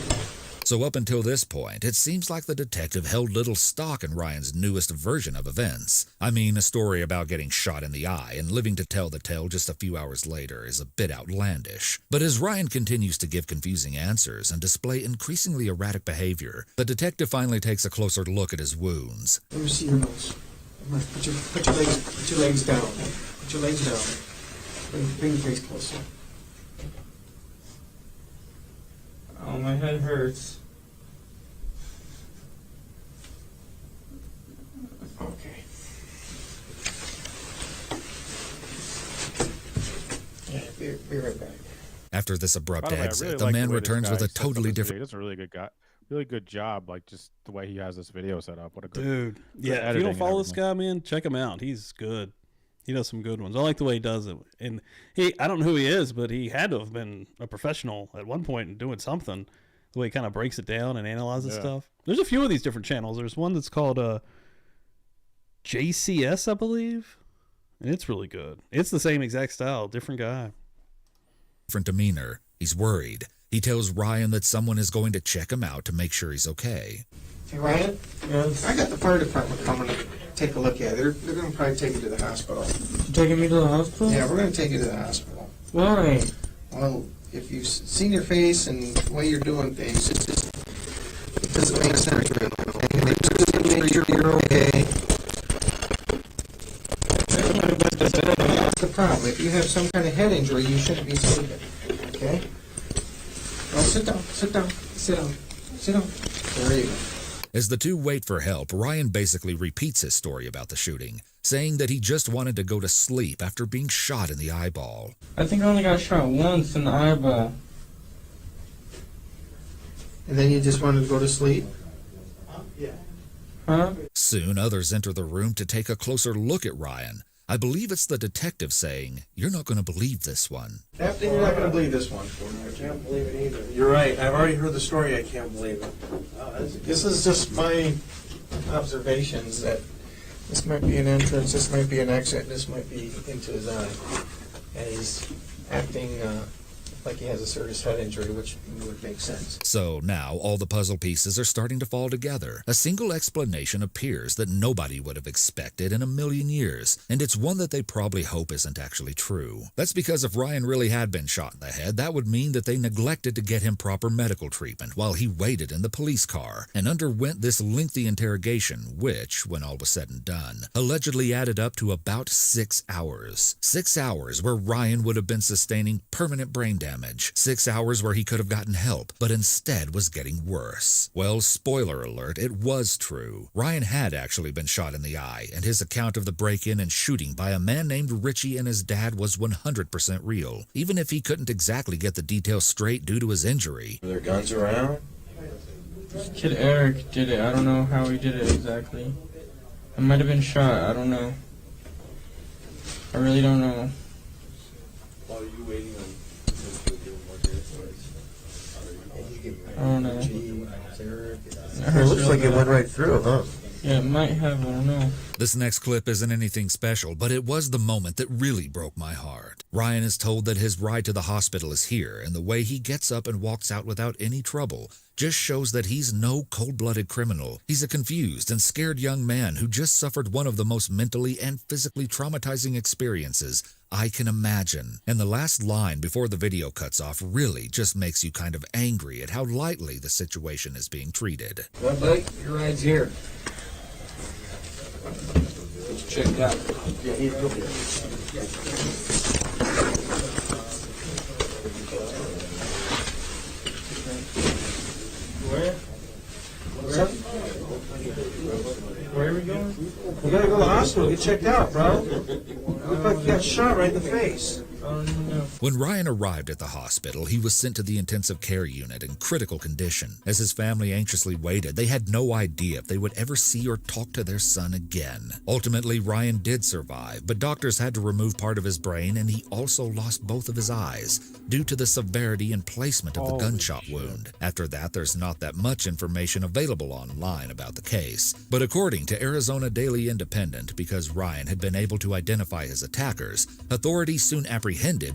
So up until this point, it seems like the detective held little stock in Ryan's newest version of events. I mean, a story about getting shot in the eye and living to tell the tale just a few hours later is a bit outlandish. But as Ryan continues to give confusing answers and display increasingly erratic behavior, the detective finally takes a closer look at his wounds. Let me see your nose. Put your legs down. Put your legs down. Bring your face closer. Oh, my head hurts. Okay. Yeah, be right back. After this By abrupt the way, I exit, really the like man way this returns guy with a sets up totally his different... video. He does a really good job, like just the way he has this video set up. What a good Dude, yeah. If you editing don't and follow this everything. guy, man, check him out. He's good. He does some good ones. I like the way he does it. And I don't know who he is, but he had to have been a professional at one point in doing something. The way he kind of breaks it down and analyzes Yeah. stuff. There's a few of these different channels. There's one that's called JCS, I believe. And it's really good. It's the same exact style, different guy. demeanor. He's worried. He tells Ryan that someone is going to check him out to make sure he's okay. Hey, Ryan, Yes. I got the fire department coming to take a look at it. They're going to probably take you to the hospital. You taking me to the hospital? Yeah, we're going to take you to the hospital. Why? Well, if you've seen your face and the way you're doing things, it doesn't make sense. Really. And they just want to make sure you're okay. That's the problem. If you have some kind of head injury, you shouldn't be sleeping. Okay? Well, sit down. Sit down. Sit down. Sit down. There you go. As the two wait for help, Ryan basically repeats his story about the shooting, saying that he just wanted to go to sleep after being shot in the eyeball. I think I only got shot once in the eyeball. And then you just wanted to go to sleep? Huh? Soon, others enter the room to take a closer look at Ryan. I believe it's the detective saying, "You're not going to believe this one." Captain, you're not going to believe this one. I can't believe it either. You're right. I've already heard the story. I can't believe it. This is just my observations that this might be an entrance, this might be an exit, this might be into his eye. And he's acting like he has a serious head injury, which would make sense. So now all the puzzle pieces are starting to fall together. A single explanation appears that nobody would have expected in a million years, and it's one that they probably hope isn't actually true. That's because if Ryan really had been shot in the head, that would mean that they neglected to get him proper medical treatment while he waited in the police car and underwent this lengthy interrogation, which, when all was said and done, allegedly added up to about 6 hours. 6 hours where Ryan would have been sustaining permanent brain damage damage, 6 hours where he could have gotten help, but instead was getting worse. Well, spoiler alert, it was true. Ryan had actually been shot in the eye, and his account of the break-in and shooting by a man named Richie and his dad was 100% real, even if he couldn't exactly get the details straight due to his injury. Are there guns around? Kid Eric did it. I don't know how he did it exactly. I might have been shot. I don't know. I really don't know. While are you waiting on I don't know. It looks like it went right through, huh? Yeah, it might have. I don't know. This next clip isn't anything special, but it was the moment that really broke my heart. Ryan is told that his ride to the hospital is here, and the way he gets up and walks out without any trouble just shows that he's no cold-blooded criminal. He's a confused and scared young man who just suffered one of the most mentally and physically traumatizing experiences I can imagine. And the last line before the video cuts off really just makes you kind of angry at how lightly the situation is being treated. Well, buddy, your ride's here. It's checked out. Yeah, he'll be Where? What's up? Where are we going? We gotta go to the hospital, get checked out, bro. Look like you got shot right in the face. When Ryan arrived at the hospital, he was sent to the intensive care unit in critical condition. As his family anxiously waited, they had no idea if they would ever see or talk to their son again. Ultimately, Ryan did survive, but doctors had to remove part of his brain, and he also lost both of his eyes due to the severity and placement of the gunshot wound. After that, there's not that much information available online about the case. But according to Arizona Daily Independent, because Ryan had been able to identify his attackers, authorities soon apprehended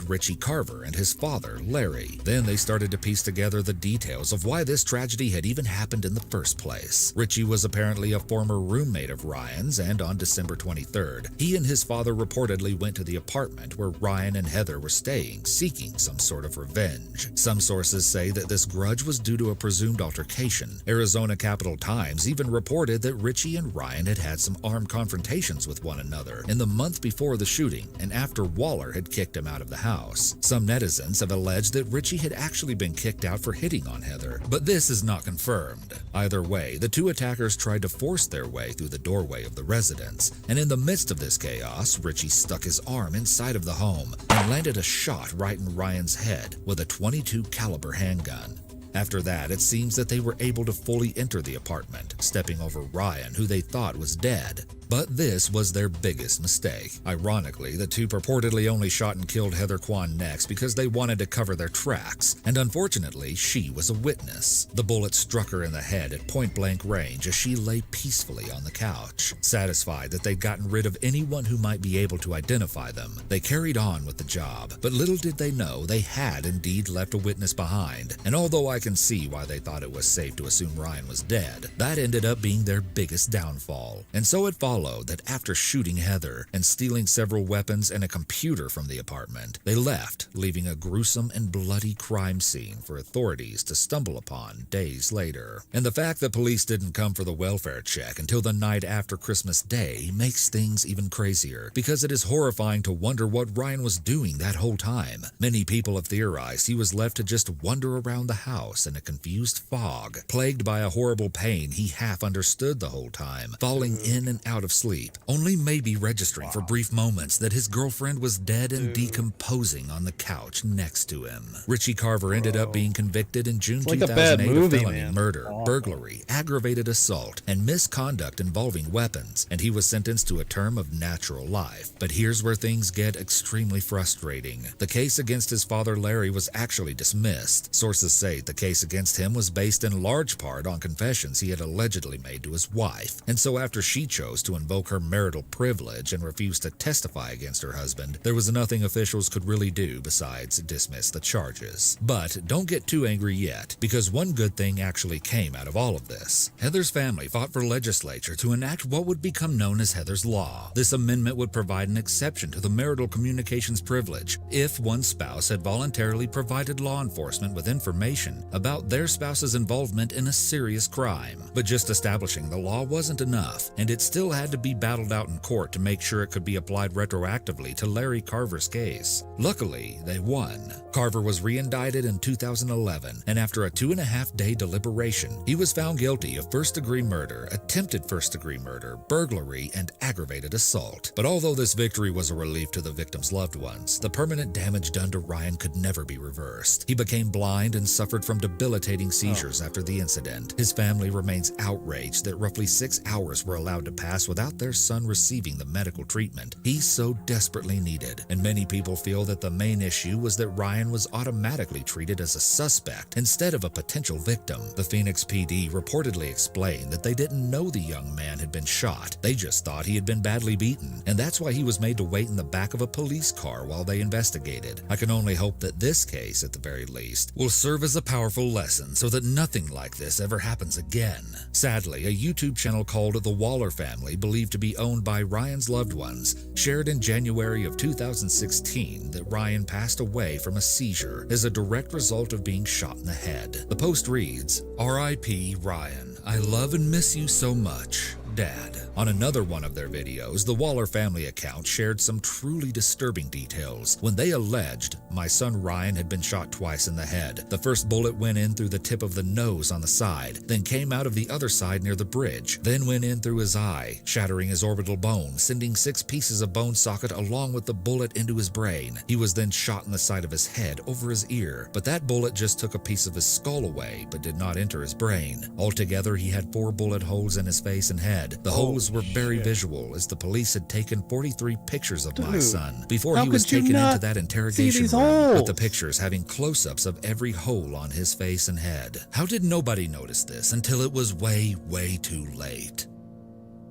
Richie Carver and his father, Larry. Then they started to piece together the details of why this tragedy had even happened in the first place. Richie was apparently a former roommate of Ryan's, and on December 23rd, he and his father reportedly went to the apartment where Ryan and Heather were staying, seeking some sort of revenge. Some sources say that this grudge was due to a presumed altercation. Arizona Capital Times even reported that Richie and Ryan had had some armed confrontations with one another in the month before the shooting and after Waller had kicked him out of the house. Some netizens have alleged that Richie had actually been kicked out for hitting on Heather, but this is not confirmed. Either way, the two attackers tried to force their way through the doorway of the residence, and in the midst of this chaos, Richie stuck his arm inside of the home and landed a shot right in Ryan's head with a .22 caliber handgun. After that, it seems that they were able to fully enter the apartment, stepping over Ryan, who they thought was dead. But this was their biggest mistake. Ironically, the two purportedly only shot and killed Heather Kwan next because they wanted to cover their tracks, and unfortunately, she was a witness. The bullet struck her in the head at point-blank range as she lay peacefully on the couch. Satisfied that they'd gotten rid of anyone who might be able to identify them, they carried on with the job. But little did they know they had indeed left a witness behind, and although I can see why they thought it was safe to assume Ryan was dead, that ended up being their biggest downfall. And so it followed that after shooting Heather and stealing several weapons and a computer from the apartment, they left, leaving a gruesome and bloody crime scene for authorities to stumble upon days later. And the fact that police didn't come for the welfare check until the night after Christmas Day makes things even crazier, because it is horrifying to wonder what Ryan was doing that whole time. Many people have theorized he was left to just wander around the house in a confused fog, plagued by a horrible pain he half understood the whole time, falling in and out of sleep, only maybe registering for brief moments that his girlfriend was dead and decomposing on the couch next to him. Richie Carver ended up being convicted in June like a bad 2008 movie, of felony man. murder, burglary, aggravated assault, and misconduct involving weapons, and he was sentenced to a term of natural life. But here's where things get extremely frustrating. The case against his father Larry was actually dismissed. Sources say the case against him was based in large part on confessions he had allegedly made to his wife, and so after she chose to invoke her marital privilege and refused to testify against her husband, there was nothing officials could really do besides dismiss the charges. But don't get too angry yet, because one good thing actually came out of all of this. Heather's family fought for legislature to enact what would become known as Heather's Law. This amendment would provide an exception to the marital communications privilege if one spouse had voluntarily provided law enforcement with information about their spouse's involvement in a serious crime. But just establishing the law wasn't enough, and it still had had to be battled out in court to make sure it could be applied retroactively to Larry Carver's case. Luckily, they won. Carver was re-indicted in 2011, and after a 2.5-day deliberation, he was found guilty of first-degree murder, attempted first-degree murder, burglary, and aggravated assault. But although this victory was a relief to the victim's loved ones, the permanent damage done to Ryan could never be reversed. He became blind and suffered from debilitating seizures after the incident. His family remains outraged that roughly 6 hours were allowed to pass without their son receiving the medical treatment he so desperately needed. And many people feel that the main issue was that Ryan was automatically treated as a suspect instead of a potential victim. The Phoenix PD reportedly explained that they didn't know the young man had been shot. They just thought he had been badly beaten, and that's why he was made to wait in the back of a police car while they investigated. I can only hope that this case, at the very least, will serve as a powerful lesson so that nothing like this ever happens again. Sadly, a YouTube channel called The Waller Family, believed to be owned by Ryan's loved ones, shared in January of 2016 that Ryan passed away from a seizure as a direct result of being shot in the head. The post reads, "R.I.P. Ryan. I love and miss you so much. Dad." On another one of their videos, the Waller family account shared some truly disturbing details when they alleged my son Ryan had been shot twice in the head. The first bullet went in through the tip of the nose on the side, then came out of the other side near the bridge, then went in through his eye, shattering his orbital bone, sending 6 pieces of bone socket along with the bullet into his brain. He was then shot in the side of his head over his ear, but that bullet just took a piece of his skull away but did not enter his brain. Altogether, he had 4 bullet holes in his face and head. The holes were very visual, as the police had taken 43 pictures of my son before he was taken into that interrogation room, with the pictures having close-ups of every hole on his face and head. How did nobody notice this until it was way, way too late?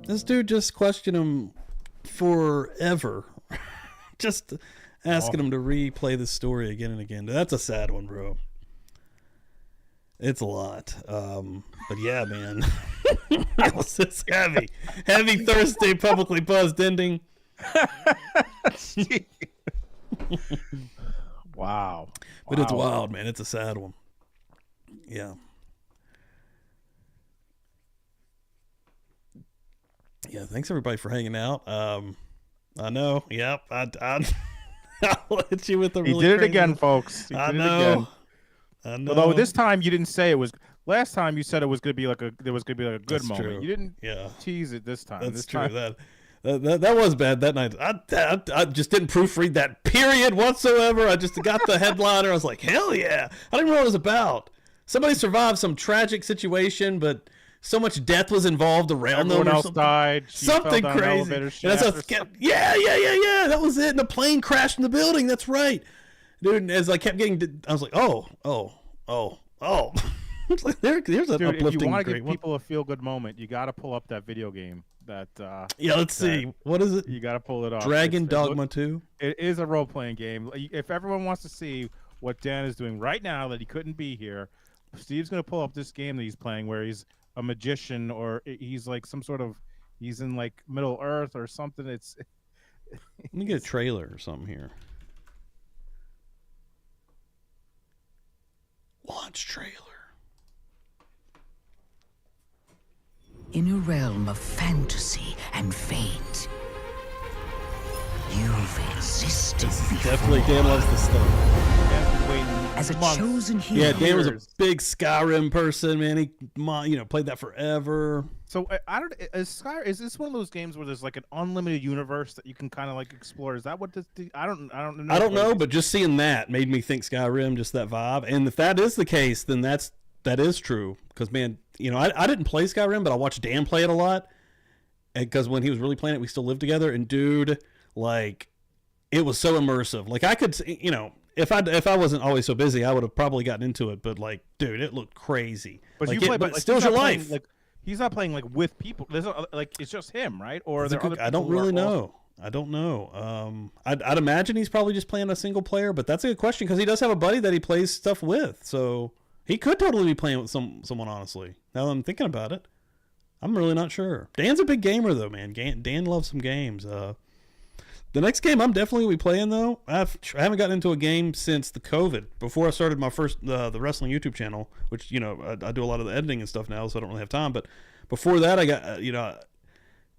This dude just questioned him forever. Just asking him to replay the story again and again. That's a sad one, bro. It's a lot. But yeah, man. That was just heavy. Heavy Thursday publicly buzzed ending. Wow. But it's wild, man. It's a sad one. Yeah. Yeah, thanks everybody for hanging out. I know. Yep. I'll hit you with the really He did it crazy again, one. folks. He I did it know. again. I know. Although this time you didn't say it was. Last time you said it was going to be like a good That's moment. true. You didn't Yeah. tease it this time. That's this true. Time, That was bad that night. I just didn't proofread that period whatsoever. I just got the headliner. I was like, hell yeah. I didn't know what it was about. Somebody survived some tragic situation, but so much death was involved around them. everyone or else something. died. She Something fell down an crazy. elevator And shaft that's or what something. yeah. That was it. And the plane crashed in the building. That's right. Dude, and as I kept getting, I was like, oh. It's like, there's an Dude, if uplifting you want to great give one. people a feel-good moment, you got to pull up that video game. That Yeah, let's see. What is it? you got to pull it up. Dragon It's- Dogma 2? It is a role-playing game. If everyone wants to see what Dan is doing right now that he couldn't be here, Steve's going to pull up this game that he's playing where he's a magician or he's like he's in like Middle Earth or something. It's Let me get a trailer or something here. Launch trailer. In a realm of fantasy and fate, you've existed before. Definitely, Dan loves this stuff. waiting As a months. chosen hero. Yeah, Dan was a Years. big Skyrim person, man. He, played that forever. So I don't. Is this one of those games where there's like an unlimited universe that you can kind of like explore? Is that what this? I don't know. I don't know, but just seeing that made me think Skyrim, just that vibe. And if that is the case, then that is true. Because man, I didn't play Skyrim, but I watched Dan play it a lot. Because when he was really playing it, we still lived together. And dude, like, it was so immersive. Like I could, if I wasn't always so busy, I would have probably gotten into it. But like, dude, it looked crazy. But like, you play, but like, still he's your not playing, life. Like he's not playing like with people. There's like it's just him, right? Or are there other people I don't who are really also- know. I don't know. I'd imagine he's probably just playing a single player, but that's a good question because he does have a buddy that he plays stuff with, so he could totally be playing with someone. Honestly, now that I'm thinking about it, I'm really not sure. Dan's a big gamer though, man. Dan loves some games. The next game I'm definitely gonna be playing though. I haven't gotten into a game since the COVID. Before I started my first the wrestling YouTube channel, which I do a lot of the editing and stuff now, so I don't really have time. But before that, I got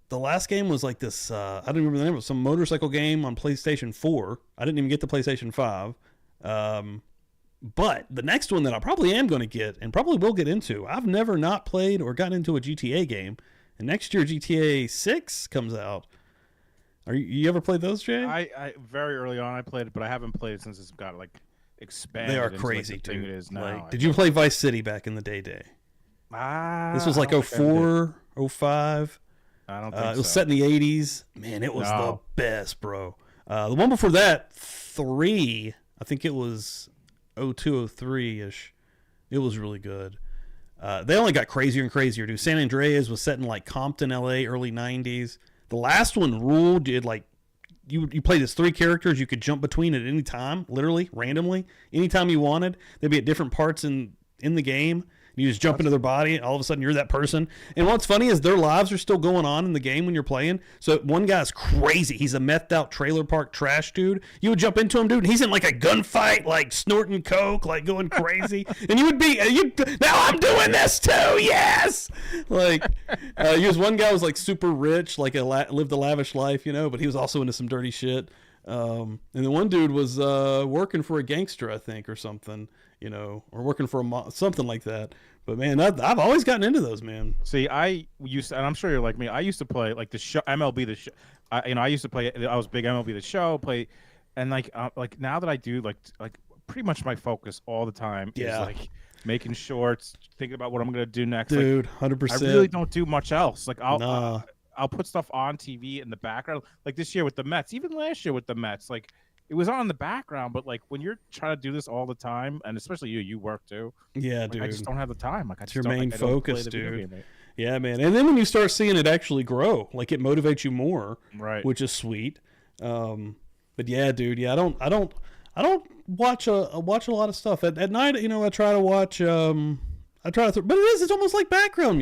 the last game was like this. I don't remember the name. It was some motorcycle game on PlayStation 4. I didn't even get the PlayStation 5. But the next one that I probably am going to get and probably will get into, I've never not played or gotten into a GTA game. And next year GTA 6 comes out. You ever played those, Jay? I very early on I played it, but I haven't played it since it's got like expanded. They are into, crazy, like, the thing dude. it is now. Like, did you play Vice City back in the day? This was like I don't think I 04, 05. did. I don't think It was so. set in the 80s. Man, it was the No. best, bro. The one before that, 3, I think it was 02, 03-ish. It was really good. They only got crazier and crazier, dude. San Andreas was set in like Compton, LA, early 90s. The last one ruled. Did like you played as 3 characters you could jump between at any time, literally, randomly. Anytime you wanted. They'd be at different parts in the game. You just jump into their body, and all of a sudden you're that person. And what's funny is their lives are still going on in the game when you're playing. So one guy's crazy. He's a methed out trailer park trash dude. You would jump into him, dude, and he's in like a gunfight, like snorting coke, like going crazy. And you would be, now I'm doing this too, yes! Like, one guy was like super rich, like lived a lavish life, but he was also into some dirty shit. And then one dude was working for a gangster, I think, or something. Or working for something like that. But man, I've always gotten into those, man. See, and I'm sure you're like me. I used to play like the show, MLB the show. I used to play. I was big MLB the show play, and like now that I do like pretty much my focus all the time is like making shorts, thinking about what I'm gonna do next. Dude, like, 100%. I really don't do much else. Like I'll put stuff on TV in the background. Like this year with the Mets, even last year with the Mets, like. It was on in the background, but like when you're trying to do this all the time, and especially you work too. Yeah, like, dude. I just don't have the time. Like, It's your main focus, the video dude. game, Yeah, man. And then when you start seeing it actually grow, like it motivates you more, right? Which is sweet. But yeah, dude. Yeah, I don't watch a lot of stuff at night. I try to watch. But it's almost like background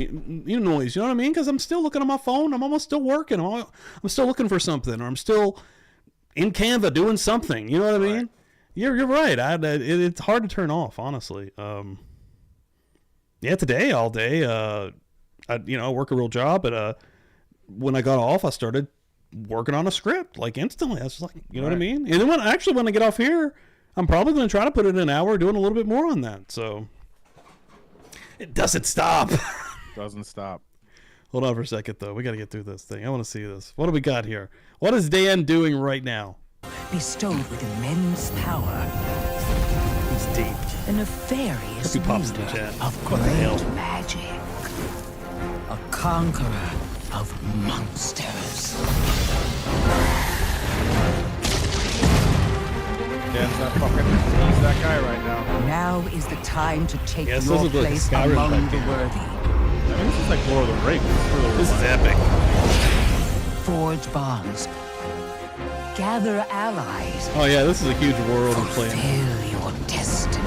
noise. You know what I mean? Because I'm still looking at my phone. I'm almost still working. I'm still looking for something, or I'm still in Canva doing something. You know what I mean? Right. You're right. It's hard to turn off, honestly. Yeah, today all day. I work a real job, but when I got off, I started working on a script like instantly. I was just like, you know what I mean? And then when I get off here, I'm probably going to try to put it in an hour, doing a little bit more on that. So it doesn't stop. Doesn't stop. Hold on for a second, though. We got to get through this thing. I want to see this. What do we got here? What is Dan doing right now? Bestowed with immense power. He's deep. A nefarious Pops in wielder chat. of What the hell? great magic. A conqueror of monsters. Dan's that fucking. He's that guy right now. Now is the time to take Yes, your this is like place Skyrim among type the game. worthy. I mean, this is like Lord of the Rings. This is epic. Forge bonds. Gather allies. Oh yeah, this is a huge world I'm playing. Fulfill your destiny.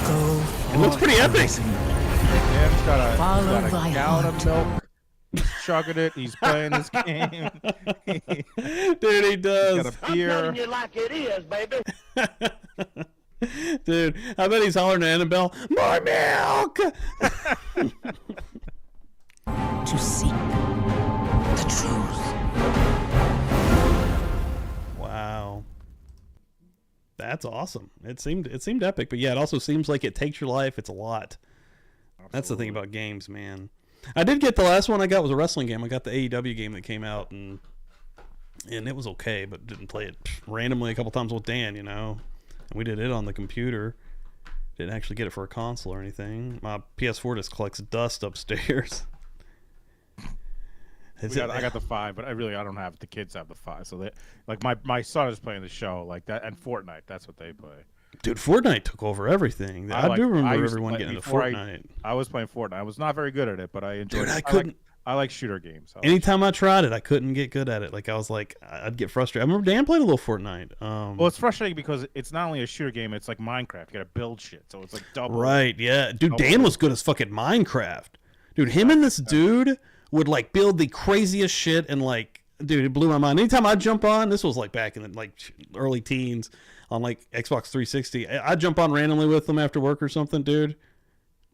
Go forth. It looks pretty epic. Dan's got Follow a thy gallon of heart. milk. He's chugging it. He's playing this game. Dude, he does. He's got a beer. like it is, baby. Dude, I bet he's hollering at Annabelle, more milk! To seek the truth. Wow. That's awesome. It seemed epic, but yeah, it also seems like it takes your life. It's a lot. Absolutely. That's the thing about games, man. I did get the last one I got was a wrestling game. I got the AEW game that came out, and it was okay, but didn't play it randomly a couple times with Dan, And we did it on the computer. Didn't actually get it for a console or anything. My PS4 just collects dust upstairs. I got the 5, but I don't have it. The kids have the 5, so they like my son is playing the show like that, and Fortnite. That's what they play. Dude, Fortnite took over everything. I do remember everyone getting into before Fortnite. I was playing Fortnite. I was not very good at it, but I enjoyed Dude, it. I couldn't. I like shooter games. Anytime I tried it, I couldn't get good at it. Like I was like, I'd get frustrated. I remember Dan played a little Fortnite. Well, it's frustrating because it's not only a shooter game; it's like Minecraft. You got to build shit, so it's like double. Right? Yeah, dude. Dan was good as fucking Minecraft. Dude, him and this dude would like build the craziest shit, and like, dude, it blew my mind. Anytime I jump on, this was like back in the like early teens on like Xbox 360. I'd jump on randomly with them after work or something, dude.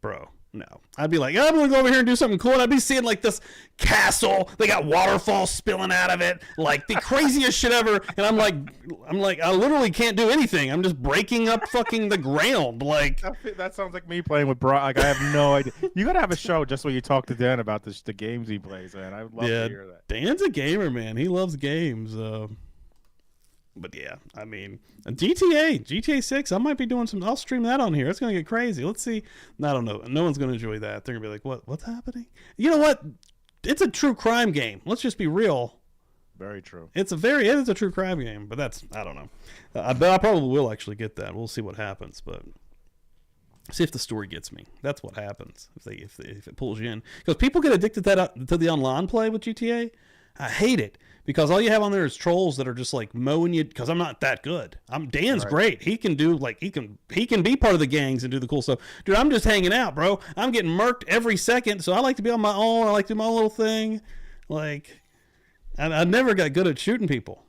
Bro, No. I'd be like, I'm gonna go over here and do something cool. And I'd be seeing like this castle. They got waterfalls spilling out of it, like the craziest shit ever. And I'm like, I literally can't do anything. I'm just breaking up fucking the ground. Like That sounds like me playing with bro. Like I have no idea. You gotta have a show just where you talk to Dan about the games he plays, man. I would love to hear that. Dan's a gamer, man. He loves games. But yeah, I mean, GTA 6, I might be doing some, I'll stream that on here. It's going to get crazy. Let's see. I don't know. No one's going to enjoy that. They're going to be like, what's happening? You know what? It's a true crime game. Let's just be real. Very true. It is a true crime game, but I don't know. But I probably will actually get that. We'll see what happens, but see if the story gets me. That's what happens if it pulls you in. Because people get addicted to the online play with GTA. I hate it. Because all you have on there is trolls that are just like mowing you. Because I'm not that good. Dan's great. He can do like he can be part of the gangs and do the cool stuff. Dude, I'm just hanging out, bro. I'm getting murked every second. So I like to be on my own. I like to do my own little thing. Like, I never got good at shooting people.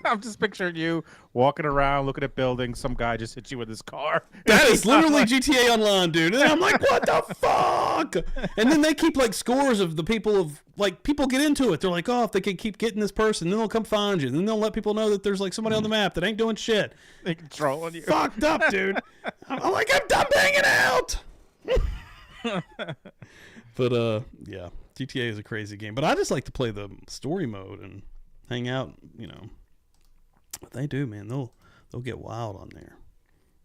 I'm just picturing you walking around, looking at buildings. Some guy just hit you with his car. That is literally GTA Online, dude. And I'm like, what the fuck? And then they keep like scores of the people people get into it. They're like, oh, if they can keep getting this person, then they'll come find you. Then they'll let people know that there's like somebody on the map that ain't doing shit. They controlling you. Fucked up, dude. I'm like, I'm done banging out. But yeah, GTA is a crazy game. But I just like to play the story mode and hang out, you know. They do, man. They'll get wild on there.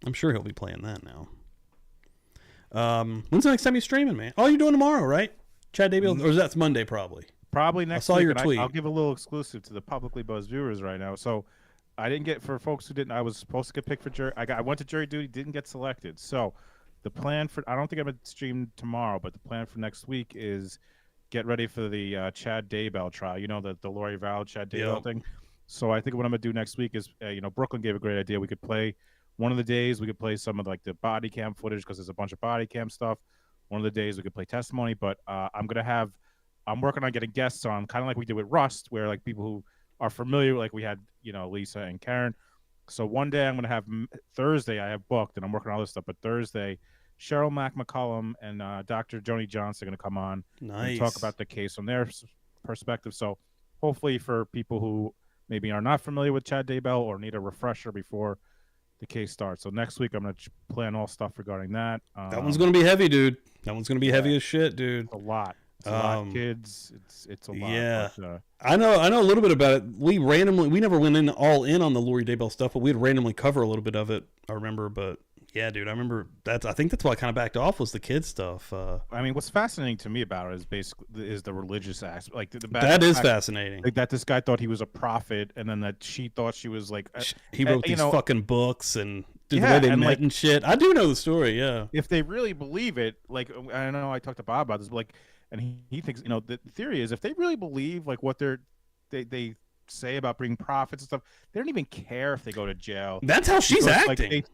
I'm sure he'll be playing that now. When's the next time you're streaming, man? Oh, you're doing tomorrow, right? Chad Daybell, or that's Monday probably. Probably next I saw week. your tweet. I'll give a little exclusive to the Publicly Buzzed viewers right now. So I didn't get, for folks who didn't, I was supposed to get picked for jury. I went to jury duty, didn't get selected. So the plan for, I don't think I'm going to stream tomorrow, but the plan for next week is get ready for the Chad Daybell trial. You know, the Lori Vallow Chad Daybell thing. So I think what I'm going to do next week is, Brooklyn gave a great idea. We could play one of the days, we could play some of like the body cam footage because there's a bunch of body cam stuff. One of the days we could play testimony, but I'm working on getting guests on, kind of like we did with Rust, where like people who are familiar, like we had, Lisa and Karen. So one day I'm going to have Thursday I have booked, and I'm working on all this stuff, but Thursday, Cheryl Mack McCollum and Dr. Joni Johnson are going to come on and talk about the case from their perspective. So hopefully for people who maybe are not familiar with Chad Daybell or need a refresher before the case starts. So next week I'm going to plan all stuff regarding that. That one's going to be heavy, dude. That one's going to be heavy as shit, dude. It's a lot. It's a lot, kids. It's a lot. Yeah, but, I know a little bit about it. We never went all in on the Lori Daybell stuff, but we'd randomly cover a little bit of it. I remember, but yeah, dude, I remember that. I think that's why I kind of backed off was the kid stuff. I mean, what's fascinating to me about it is basically the religious aspect. Like that is fascinating. Like that this guy thought he was a prophet, and then that she thought she was like he wrote these fucking books and the way they met and shit. I do know the story. Yeah, if they really believe it, like I know I talked to Bob about this, but like. And he thinks, the theory is if they really believe like what they say about bringing prophets and stuff, they don't even care if they go to jail. That's how she's acting. Like,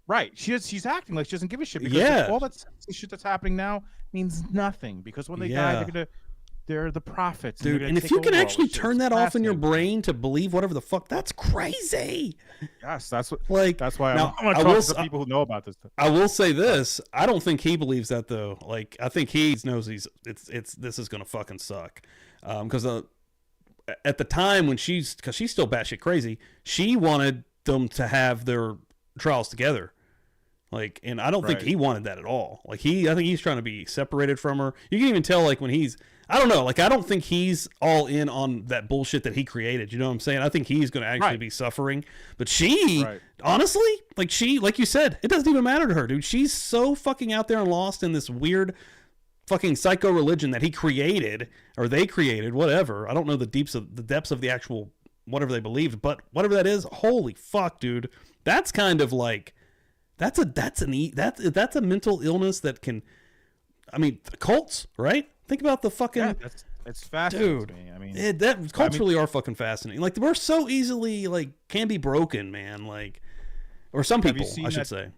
right. She's acting like she doesn't give a shit because all that shit that's happening now means nothing because when they die, they're the prophets. Dude, and if you can actually turn that off in your brain to believe whatever the fuck, that's crazy. Yes, that's what. Like that's why now, I want to talk to people who know about this stuff. I will say this: I don't think he believes that though. Like I think he knows this is gonna fucking suck. Because at the time when because she's still batshit crazy, she wanted them to have their trials together. Like, and I don't think he wanted that at all. Like I think he's trying to be separated from her. You can even tell like when I don't know. Like, I don't think he's all in on that bullshit that he created. You know what I'm saying? I think he's going to actually be suffering. But she, honestly, like you said, it doesn't even matter to her, dude. She's so fucking out there and lost in this weird fucking psycho religion that he created, or they created, whatever. I don't know the depths of the actual whatever they believed, but whatever that is, holy fuck, dude. That's kind of like, that's a mental illness that can, I mean, cults, right? Think about the fucking. It's fascinating. Dude, to me. I mean, that culturally are fucking fascinating. Like we're so easily can be broken, man. Like, or some people, I should say.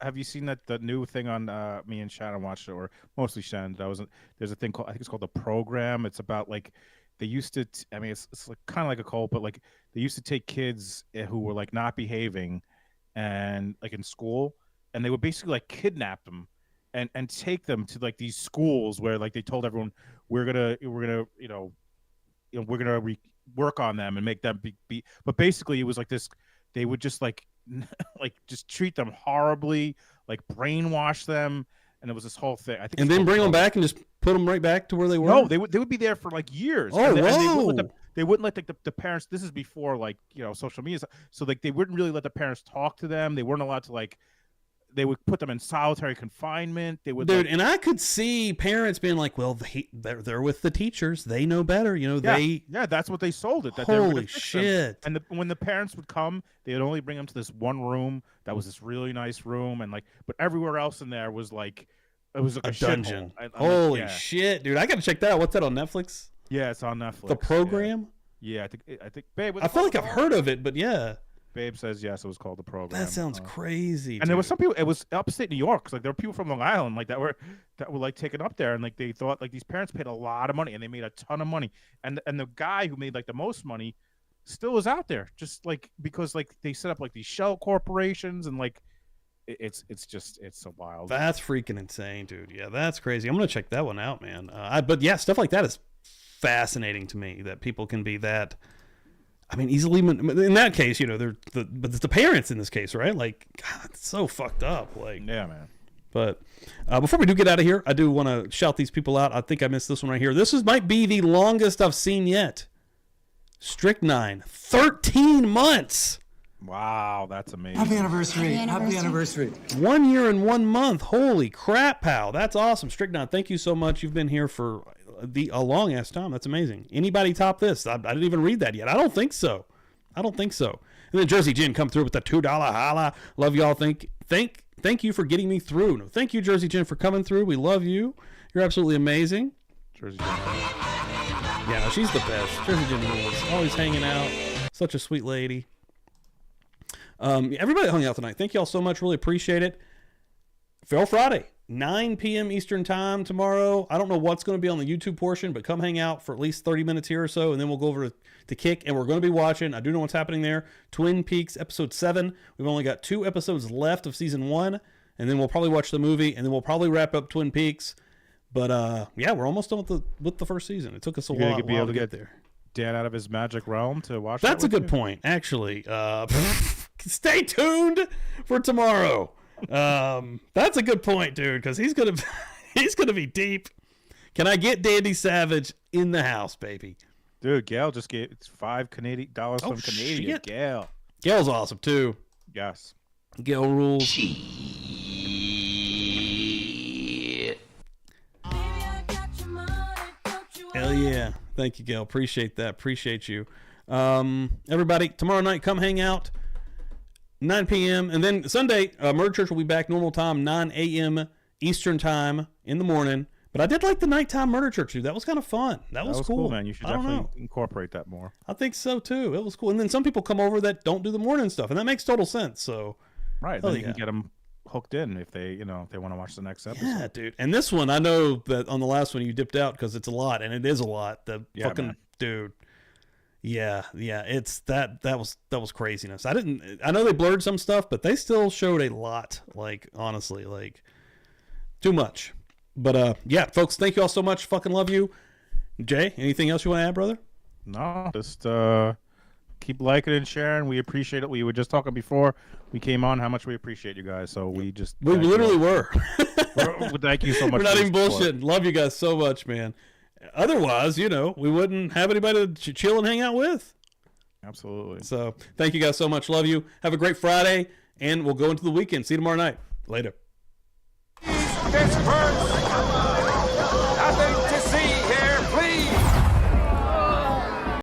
Have you seen the new thing on me and Shannon watched it, or mostly Shannon? There's a thing called, I think it's called The Program. It's about like they used to. I mean, it's like kind of like a cult, but like they used to take kids who were like not behaving, and like in school, and they would basically like kidnap them, and and take them to like these schools where like they told everyone we're gonna work on them and make them be. But basically, it was like this. They would just like just treat them horribly, like brainwash them, and it was this whole thing. I think. And then bring them back and just put them right back to where they were. No, they would be there for like years. Oh, and they wouldn't let the parents. This is before like social media, so like they wouldn't really let the parents talk to them. They weren't allowed to like. They would put them in solitary confinement. They would, dude, and I could see parents being like, "Well, they're with the teachers. They know better, Yeah, that's what they sold it. That holy shit! And when the parents would come, they would only bring them to this one room. That was this really nice room, and like, but everywhere else in there was like, it was like a dungeon. Holy shit, dude! I gotta check that out. What's that on Netflix? Yeah, it's on Netflix. The program? Yeah, I think, babe. I feel like I've heard of it, but yeah. Babe says yes. It was called The Program. That sounds crazy. And there was some people. It was upstate New York. Like there were people from Long Island, like that were like taken up there, and like they thought like these parents paid a lot of money, and they made a ton of money. And the guy who made like the most money still is out there, just like because like they set up like these shell corporations, and like it's so wild. That's freaking insane, dude. Yeah, that's crazy. I'm gonna check that one out, man. But yeah, stuff like that is fascinating to me. That people can be that. I mean, easily in that case, but it's the parents in this case, right? Like, God, it's so fucked up. Like, yeah, man. But before we do get out of here, I do want to shout these people out. I think I missed this one right here. This might be the longest I've seen yet. Strychnine, 13 months. Wow, that's amazing. Happy anniversary. Happy anniversary. 1 year and 1 month. Holy crap, pal. That's awesome. Strychnine, thank you so much. You've been here for a long ass time. That's amazing. Anybody top this? I didn't even read that yet. I don't think so. And then Jersey Gin come through with the $2 holla. Love y'all. Thank you for getting me through. No, thank you, Jersey Gin, for coming through. We love you. You're absolutely amazing. Jersey Gin. Yeah, no, she's the best. Jersey Gin rules. Always hanging out. Such a sweet lady. Everybody that hung out tonight, thank y'all so much. Really appreciate it. Feral Friday, 9 p.m. Eastern time tomorrow. I don't know what's going to be on the YouTube portion, but come hang out for at least 30 minutes here or so, and then we'll go over to Kick, and we're going to be watching, I do know what's happening there, Twin Peaks Episode 7. We've only got 2 episodes left of Season 1, and then we'll probably watch the movie, and then we'll probably wrap up Twin Peaks. But, yeah, we're almost done with the first season. It took us a while to get there. Dan out of his magic realm to watch. That's a good point, actually. Stay tuned for tomorrow. That's a good point, dude, because he's gonna be deep. Can I get Dandy Savage in the house, baby? Dude, Gail just gave $5 Canadian from Canadian. Shit. Gail's awesome too. Yes. Gail rules. Hell yeah. Thank you, Gail. Appreciate that. Appreciate you. Everybody, tomorrow night, come hang out. 9 p.m. And then Sunday, Murder Church will be back normal time, 9 a.m. Eastern time in the morning. But I did like the nighttime Murder Church, dude. That was kind of fun. That was cool, man. You should definitely incorporate that more. I think so, too. It was cool. And then some people come over that don't do the morning stuff, and that makes total sense. So, right. Then you can get them hooked in if they, if they want to watch the next episode. Yeah, dude. And this one, I know that on the last one you dipped out because it's a lot, and it is a lot. Dude. Yeah, it's that was craziness. I know they blurred some stuff, but they still showed a lot, like, honestly, like, too much. But yeah, folks, thank you all so much. Fucking love you. Jay, anything else you want to add, brother? No, just keep liking and sharing. We appreciate it. We were just talking before we came on how much we appreciate you guys. So we literally were. Thank you so much. We're not even bullshitting. Love you guys so much, man. Otherwise, we wouldn't have anybody to chill and hang out with. Absolutely. So thank you guys so much. Love you. Have a great Friday, and we'll go into the weekend. See you tomorrow night. Later. Disperse!